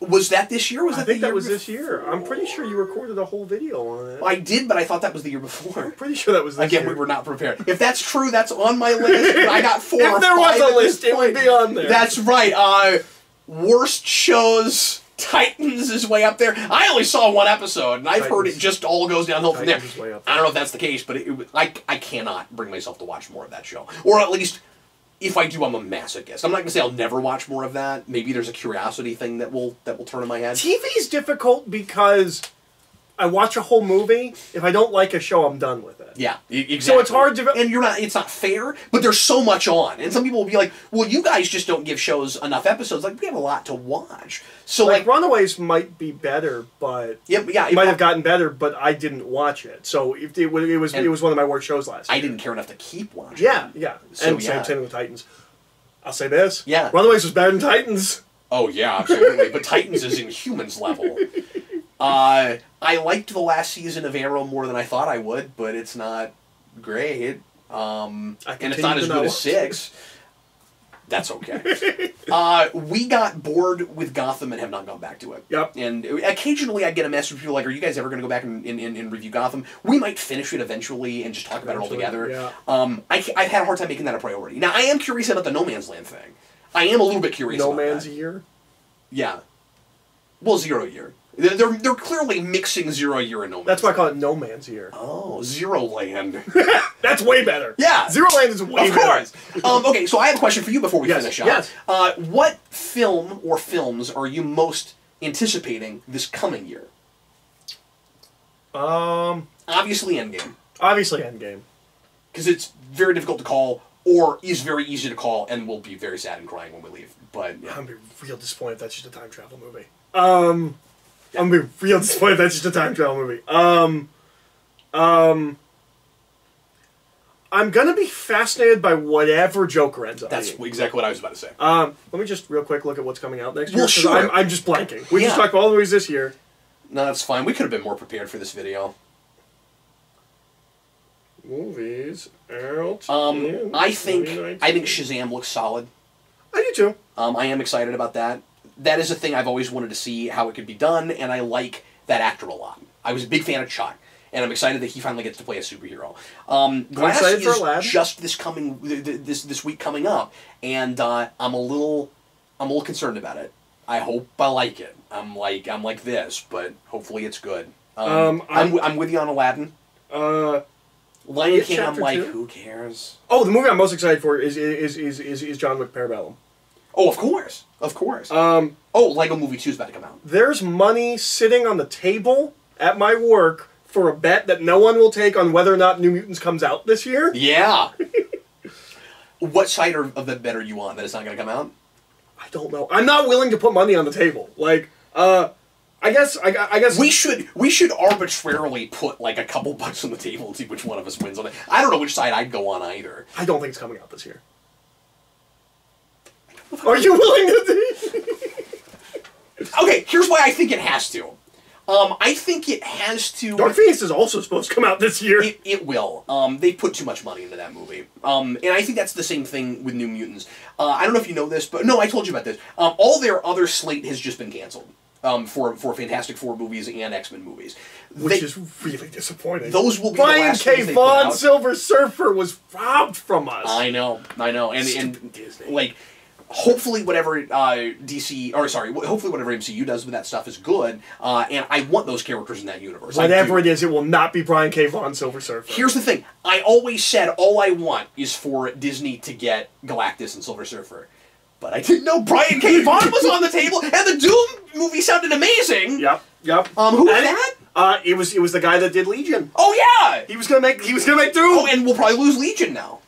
Was that this year? I think that was this year. I'm pretty sure you recorded a whole video on it. I did, but I thought that was the year before. I'm pretty sure that was this year. Again, we were not prepared. If that's true, that's on my list. I got 4 or 5 If there was a list, it would be on there. That's right. Worst shows... Titans is way up there. I only saw 1 episode, and I've heard it just all goes downhill from there. I don't know if that's the case, but I cannot bring myself to watch more of that show. Or at least... If I do, I'm a masochist. I'm not going to say I'll never watch more of that. Maybe there's a curiosity thing that will turn in my head. TV's difficult because I watch a whole movie. If I don't like a show, I'm done with it. Yeah, exactly. So it's hard to... And it's not fair, but there's so much on. And some people will be like, well, you guys just don't give shows enough episodes. Like, we have a lot to watch. So, like Runaways might be better, but... Yeah, it might have gotten better, but I didn't watch it. So it was one of my worst shows last year. I didn't care enough to keep watching Yeah. So, and same with Titans. I'll say this. Yeah. Runaways was better than Titans. Oh yeah, absolutely. But Titans is in humans level. I liked the last season of Arrow more than I thought I would, but it's not great. And it's not as good as 6. That's okay. We got bored with Gotham and have not gone back to it. Yep. And occasionally I get a message from people like, are you guys ever going to go back and review Gotham? We might finish it eventually and just talk about it all together. Yeah. I've had a hard time making that a priority. Now, I am curious about the No Man's Land thing. I am a little bit curious about that. No Man's Year? Yeah. Well, 0 Year. They're clearly mixing 0 Year and No Man's. That's why I call it No Man's Year. Oh, Zero Land. That's way better. Yeah. Zero Land is way better. Of course. Okay, so I have a question for you before we finish up. Yes. What film or films are you most anticipating this coming year? Obviously Endgame. Obviously Endgame. Because it's very difficult to call, or is very easy to call, and we'll be very sad and crying when we leave. But yeah. I'm gonna be real disappointed if that's just a time travel movie. I'm gonna be real disappointed if that's just a time travel movie. I'm gonna be fascinated by whatever Joker ends up That's being. exactly what I was about to say. Let me just real quick look at what's coming out next year. Well, sure. I'm just blanking. We just talked about all the movies this year. No, that's fine. We could have been more prepared for this video. Movies out. I think Shazam looks solid. I do too. I am excited about that. That is a thing I've always wanted to see how it could be done, and I like that actor a lot. I was a big fan of Chuck, and I'm excited that he finally gets to play a superhero. Glass is just this week coming up, and I'm a little concerned about it. I hope I like it. I'm like this, but hopefully it's good. I'm with you on Aladdin. Lion King, I'm like, 2? Who cares? Oh, the movie I'm most excited for is John Wick Parabellum. Oh, of course. Of course. Lego Movie 2 is about to come out. There's money sitting on the table at my work for a bet that no one will take on whether or not New Mutants comes out this year. Yeah. What side of the bet are you on that it's not going to come out? I don't know. I'm not willing to put money on the table. Like, I guess we should arbitrarily put like a couple bucks on the table and see which one of us wins on it. I don't know which side I'd go on either. I don't think it's coming out this year. Are you willing to? Okay, here's why I think it has to. I think it has to. Dark Phoenix is also supposed to come out this year. It will. They put too much money into that movie. And I think that's the same thing with New Mutants. I don't know if you know this, but no, I told you about this. All their other slate has just been canceled. For Fantastic Four movies and X-Men movies. Which is really disappointing. Those will be Brian the last K. things they Vaughan put out. Silver Surfer was robbed from us. I know. And Disney. Like, hopefully whatever hopefully whatever MCU does with that stuff is good, and I want those characters in that universe. Whatever it is, it will not be Brian K. Vaughan Silver Surfer. Here's the thing. I always said all I want is for Disney to get Galactus and Silver Surfer. But I didn't know Brian K. Vaughan was on the table, and the Doom movie sounded amazing. Yep. Who was that? It was the guy that did Legion. Oh yeah! He was gonna make Doom. Oh, and we'll probably lose Legion now.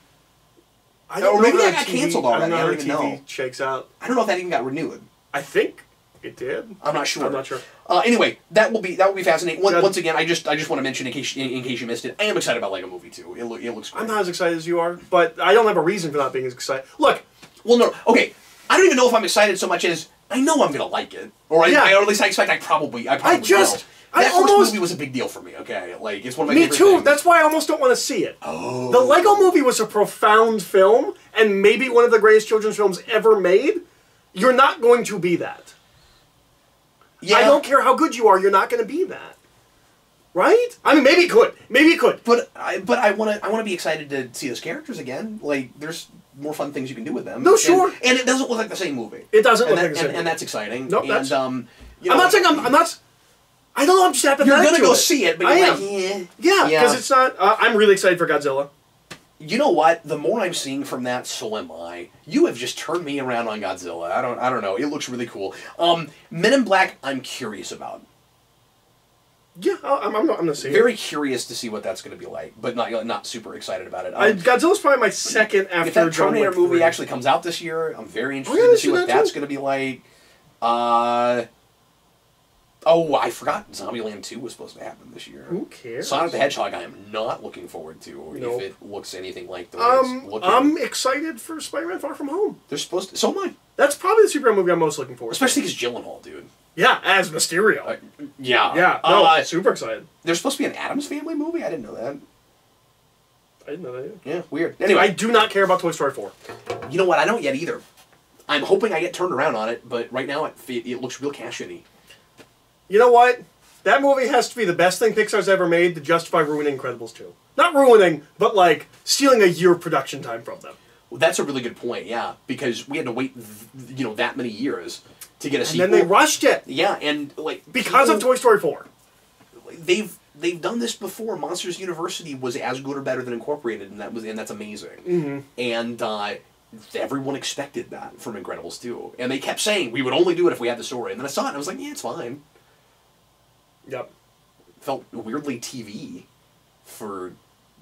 I don't know maybe how that got TV canceled already. I don't even TV know. Shakes out. I don't know if that even got renewed. I think it did. I'm not sure. Anyway, that will be fascinating. Once again, I just want to mention in case you missed it, I am excited about Lego Movie 2. It looks great. I'm not as excited as you are, but I don't have a reason for not being as excited. Look. Well, no. Okay. I don't even know if I'm excited so much as I know I'm gonna like it, or at least I expect I probably will. That first movie was a big deal for me. Okay, like it's one of my favorite things. That's why I almost don't want to see it. Oh. The Lego Movie was a profound film, and maybe one of the greatest children's films ever made. You're not going to be that. Yeah. I don't care how good you are. You're not going to be that. Right? I mean, maybe it could. But I want to be excited to see those characters again. Like, there's more fun things you can do with them. No, sure. And it doesn't look like the same movie. It doesn't look like the same movie. And that's exciting. No, that's... I'm not saying I'm not... I don't know, I'm just apathetic You're going to go see it, but you're like, yeah, because it's not... I'm really excited for Godzilla. You know what? The more I'm seeing from that, so am I. You have just turned me around on Godzilla. I don't know. It looks really cool. Men in Black, I'm curious about. Yeah, I'm gonna see. Very curious to see what that's going to be like, but not super excited about it. Godzilla's probably my second after. If that Terminator movie 3 actually comes out this year, I'm very interested to see what that's going to be like. I forgot Zombieland 2 was supposed to happen this year. Who cares? Sonic the Hedgehog, I am not looking forward to, if it looks anything like the way it's looking. I'm excited for Spider-Man Far From Home. They're supposed to. So am I. That's probably the superhero movie I'm most looking forward to. Especially because Gyllenhaal, dude. Yeah, as Mysterio. Yeah. Yeah, no, super excited. There's supposed to be an Addams Family movie? I didn't know that. I didn't know that either. Yeah, weird. Anyway. I do not care about Toy Story 4. You know what? I don't yet either. I'm hoping I get turned around on it, but right now it looks real cash-in-y. You know what? That movie has to be the best thing Pixar's ever made to justify ruining Incredibles 2. Not ruining, but like stealing a year of production time from them. Well, that's a really good point, yeah, because we had to wait, that many years to get a sequel. And then they rushed it. Yeah, and like because of Toy Story 4. They've done this before. Monsters University was as good or better than Incorporated, and that's amazing. Mm-hmm. And everyone expected that from Incredibles 2, and they kept saying we would only do it if we had the story. And then I saw it, and I was like, yeah, it's fine. Yep. Felt weirdly TV for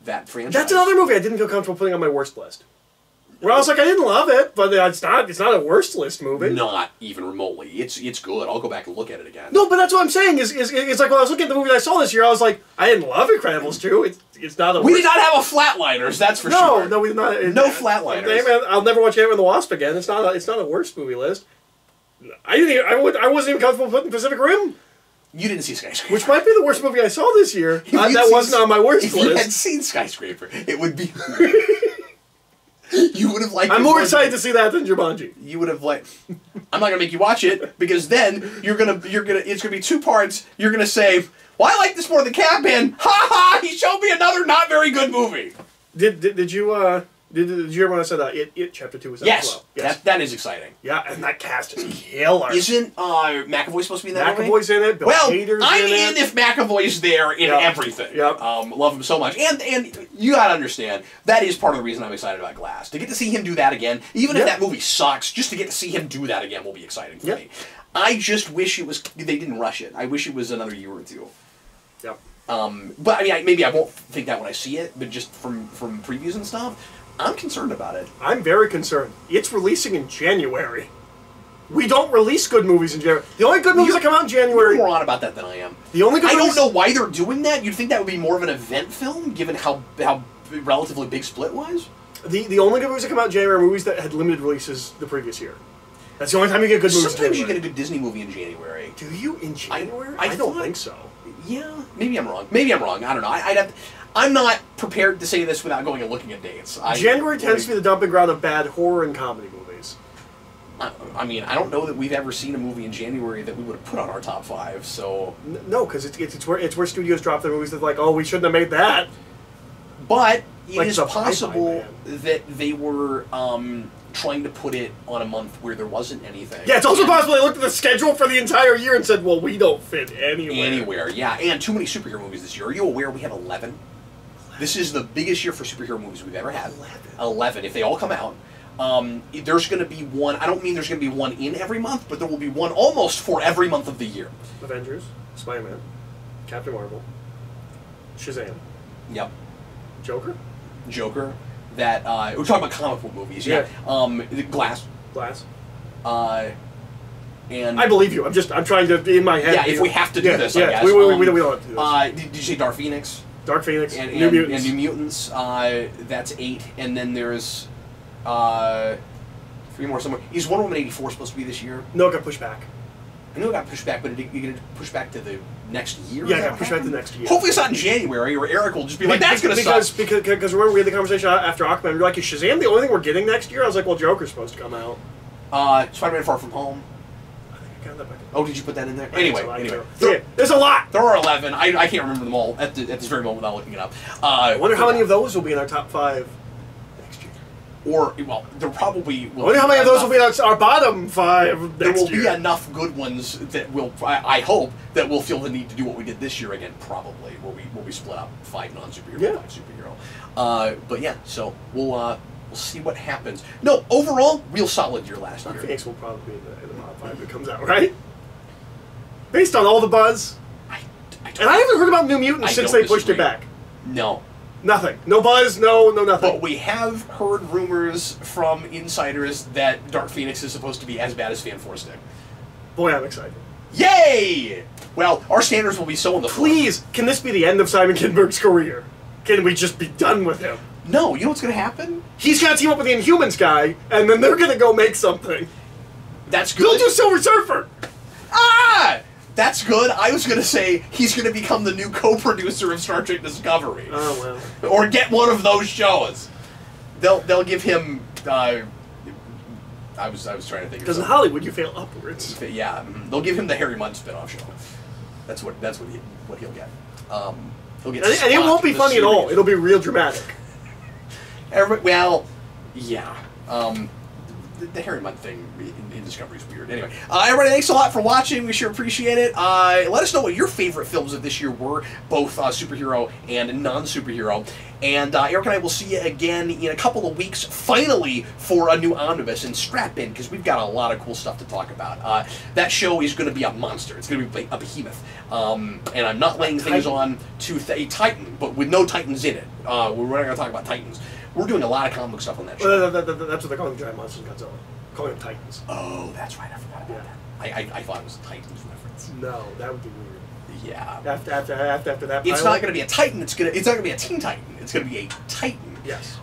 that franchise. That's another movie I didn't feel comfortable putting on my worst list. Where I was like, I didn't love it, but it's not a worst list movie. Not even remotely. It's good. I'll go back and look at it again. No, but that's what I'm saying. Is it's like when I was looking at the movie I saw this year, I was like, I didn't love Incredibles 2. It's not a. We did not have a Flatliners. That's for sure. No, we did not. No Flatliners. I'll never watch Ant-Man and the Wasp again. It's not a worst movie list. I wasn't even comfortable putting Pacific Rim. You didn't see Skyscraper. Which might be the worst movie I saw this year. That wasn't on my worst list. If you had seen Skyscraper, it would be. You would have liked. I'm more excited to see that than Jumanji. You would have liked. I'm not gonna make you watch it because then it's gonna be 2 parts. You're gonna say, "Well, I like this more than Catman." Ha ha! He showed me another not very good movie. Did you hear when I said It Chapter 2 was out as well? Yes, that is exciting. Yeah, and that cast is killer. Isn't McAvoy supposed to be in that movie? McAvoy's in it. Bill Hader's I'm in it. if McAvoy's there in everything. Yep. Love him so much, and you gotta understand that is part of the reason I'm excited about Glass. To get to see him do that again, even if that movie sucks, just to get to see him do that again will be exciting for me. I just wish they didn't rush it. I wish it was another year or two. Yep. But I mean, maybe I won't think that when I see it, but just from previews and stuff. I'm concerned about it. I'm very concerned. It's releasing in January. We don't release good movies in January. The only good movies that come out in January... You're more on about that than I am. The only good I movies... don't know why they're doing that. You'd think that would be more of an event film, given how relatively big Split was? The only good movies that come out in January are movies that had limited releases the previous year. That's the only time you get good movies in January. Sometimes you get a good Disney movie in January. Do you in January? I don't think so. Yeah, maybe I'm wrong. I don't know. I'm not prepared to say this without going and looking at dates. January tends to be the dumping ground of bad horror and comedy movies. I mean, I don't know that we've ever seen a movie in January that we would have put on our top 5, so... No, because it's where studios drop their movies that like, oh, we shouldn't have made that. But it like is possible that they were trying to put it on a month where there wasn't anything. Yeah, it's also possible they looked at the schedule for the entire year and said, well, we don't fit anywhere. Anywhere, yeah. And too many superhero movies this year. Are you aware we have 11? This is the biggest year for superhero movies we've ever had. 11. If they all come out. There's going to be one, I don't mean there's going to be one in every month, but there will be one almost for every month of the year. Avengers, Spider-Man, Captain Marvel, Shazam. Yep. Joker. That, we're talking about comic book movies, yeah. Glass. And I believe you. I'm trying to, in my head. Yeah, if we have to do this, I guess. We don't have to do this. Did you say Dark Phoenix? Dark Phoenix, and New Mutants. And New Mutants, that's 8. And then there's 3 more somewhere. Is Wonder Woman 84 supposed to be this year? No, it got pushed back. I know it got pushed back, but you're going to push back to the next year? Yeah, it got pushed back to the next year. Hopefully it's not in January, or Eric will just be like, that's going to suck. Because remember, we had the conversation after Aquaman, we were like, is Shazam the only thing we're getting next year? I was like, well, Joker's supposed to come out. Spider-Man Far From Home. I think I got that back. Oh, did you put that in there? Anyway. There's a lot! There are 11. I can't remember them all at this very moment without looking it up. I wonder how many of those will be in our top 5 next year. Or, well, there probably will. I wonder how many of those will be in our bottom 5 next year. There will be year. enough good ones that will, I hope, that we'll feel the need to do what we did this year again, probably, where we split up 5 non-superhero, 5 superhero. But yeah, so we'll see what happens. No, overall, real solid year last year. Phoenix will probably be in the top 5 if it comes out, right? Based on all the buzz. I haven't heard about New Mutants since they pushed it back. No. Nothing. No buzz, no nothing. But we have heard rumors from insiders that Dark Phoenix is supposed to be as bad as Fan 4 Stick. Boy, I'm excited. Yay! Well, our standards will be so on the floor. Please, can this be the end of Simon Kinberg's career? Can we just be done with him? No, you know what's going to happen? He's going to team up with the Inhumans guy, and then they're going to go make something. That's good. They'll do Silver Surfer! Ah! That's good. I was going to say he's going to become the new co-producer of Star Trek Discovery. Oh, well. Or get one of those shows. They'll give him... I was trying to think of Because in something. Hollywood, you fail upwards. Yeah, they'll give him the Harry Mudd spin-off show. That's what he'll get. He'll get And it won't be Spock, funny the at all. series. It'll be real dramatic. Well, yeah. The Harry Mudd thing in Discovery is weird. Anyway, everybody, thanks a lot for watching. We sure appreciate it. Let us know what your favorite films of this year were, both superhero and non-superhero. And Eric and I will see you again in a couple of weeks, finally, for a new omnibus. And strap in, because we've got a lot of cool stuff to talk about. That show is going to be a monster. It's going to be a behemoth. And I'm not laying things on to a Titan, but with no Titans in it. We're not going to talk about Titans. We're doing a lot of comic book stuff on that show. Well, that's what they're calling giant monsters in Godzilla. Calling them Titans. Oh, that's right. I forgot about that. I thought it was a Titans reference. No, that would be weird. Yeah. After that It's pilot? not going to be a Titan. It's not going to be a Teen Titan. It's going to be a Titan. Yes.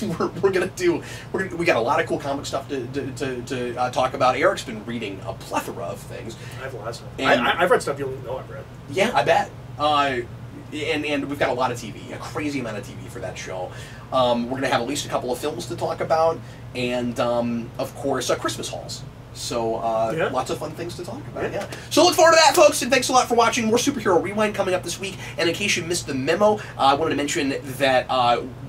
We're gonna do. We got a lot of cool comic stuff to talk about. Eric's been reading a plethora of things. I have lots of. And- I've read stuff you don't know I've read. Yeah, I bet. And we've got a lot of TV, a crazy amount of TV for that show. We're going to have at least a couple of films to talk about, and of course, Christmas hauls. So lots of fun things to talk about. Yeah. So look forward to that, folks, and thanks a lot for watching. More Superhero Rewind coming up this week. And in case you missed the memo, I wanted to mention that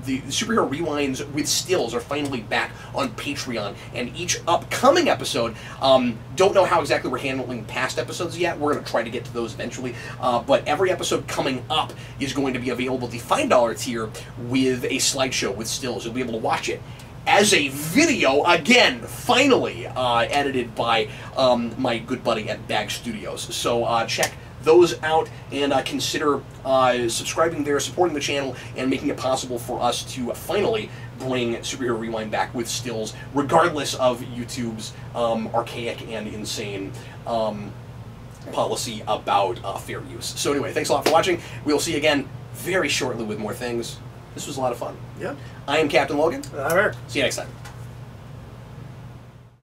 the Superhero Rewinds with stills are finally back on Patreon. And each upcoming episode, don't know how exactly we're handling past episodes yet. We're going to try to get to those eventually. But every episode coming up is going to be available at the $5 tier with a slideshow with stills. You'll be able to watch it as a video, again, finally edited by my good buddy at Bag Studios. So check those out and consider subscribing there, supporting the channel, and making it possible for us to finally bring Superhero Rewind back with stills, regardless of YouTube's archaic and insane policy about fair use. So anyway, thanks a lot for watching. We'll see you again very shortly with more things. This was a lot of fun. Yeah. I am Captain Logan. I'm Eric. See you next time.